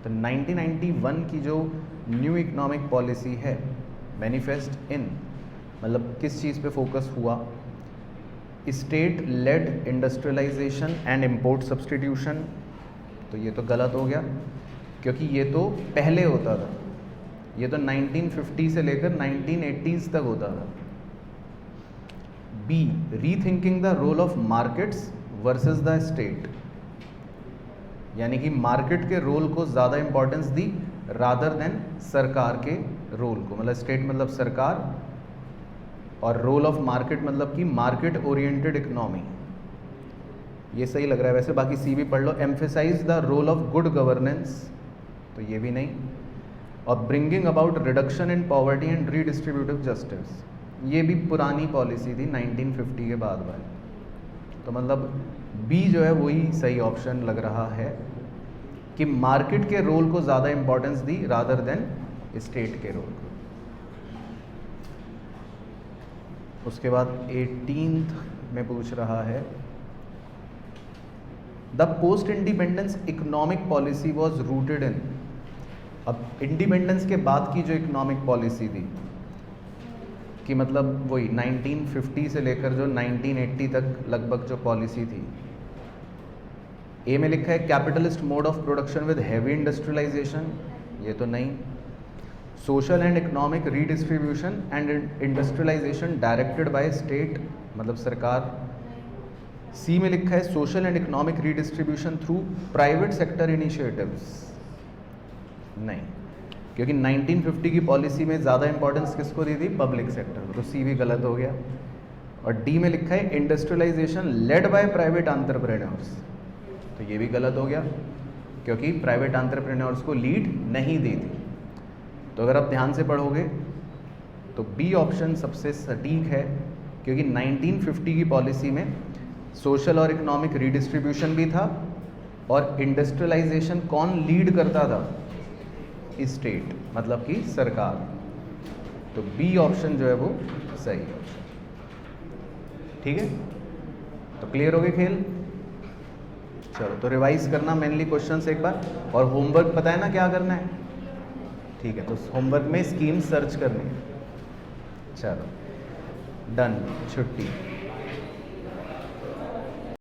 तो 1991 की जो न्यू इकोनॉमिक पॉलिसी है, मैनिफेस्ट इन मतलब किस चीज़ पे फोकस हुआ? State led industrialisation and import substitution. तो ये तो गलत हो गया, क्योंकि ये तो पहले होता था, ये तो 1950 से लेकर 1980s तक होता था। B, rethinking the role of markets versus the state, यानी कि मार्केट के रोल को ज़्यादा इंपॉर्टेंस दी रादर देन सरकार के रोल को। मतलब स्टेट मतलब सरकार, और रोल ऑफ मार्केट मतलब कि मार्केट ओरिएंटेड इकोनॉमी, ये सही लग रहा है वैसे, बाकी सी भी पढ़ लो। Emphasize the role of good governance, तो ये भी नहीं। और bringing about reduction in poverty and redistributive justice, ये भी पुरानी पॉलिसी थी 1950 के बाद वाली, तो मतलब बी जो है वही सही ऑप्शन लग रहा है कि मार्केट के रोल को ज़्यादा इंपॉर्टेंस दी रादर देन स्टेट के रोल को। उसके बाद 18th में पूछ रहा है the post independence economic policy was rooted in. अब इंडिपेंडेंस के बाद की जो इकोनॉमिक पॉलिसी थी कि मतलब वही 1950 से लेकर जो 1980 तक लगभग जो पॉलिसी थी, ए में लिखा है capitalist mode of production with heavy industrialisation, ये तो नहीं। Social and economic redistribution and industrialisation directed by state, मतलब सरकार। सी में लिखा है social and economic redistribution through private sector initiatives, नहीं, क्योंकि 1950 की पॉलिसी में ज़्यादा इंपॉर्टेंस किसको दी थी? पब्लिक सेक्टर को, तो सी भी गलत हो गया। और डी में लिखा है industrialisation led by private entrepreneurs, तो ये भी गलत हो गया क्योंकि प्राइवेट एंटरप्रेन्योर्स को लीड नहीं दी थी। तो अगर आप ध्यान से पढ़ोगे तो बी ऑप्शन सबसे सटीक है, क्योंकि 1950 की पॉलिसी में सोशल और इकोनॉमिक रीडिस्ट्रीब्यूशन भी था और इंडस्ट्रियलाइजेशन कौन लीड करता था? स्टेट, मतलब कि सरकार। तो बी ऑप्शन जो है वो सही ऑप्शन। ठीक है, तो क्लियर हो गए खेल। चलो तो रिवाइज करना मेनली क्वेश्चंस एक बार, और होमवर्क पता है ना क्या करना है? ठीक है, तो होमवर्क में स्कीम सर्च करनी है। चलो डन, छुट्टी।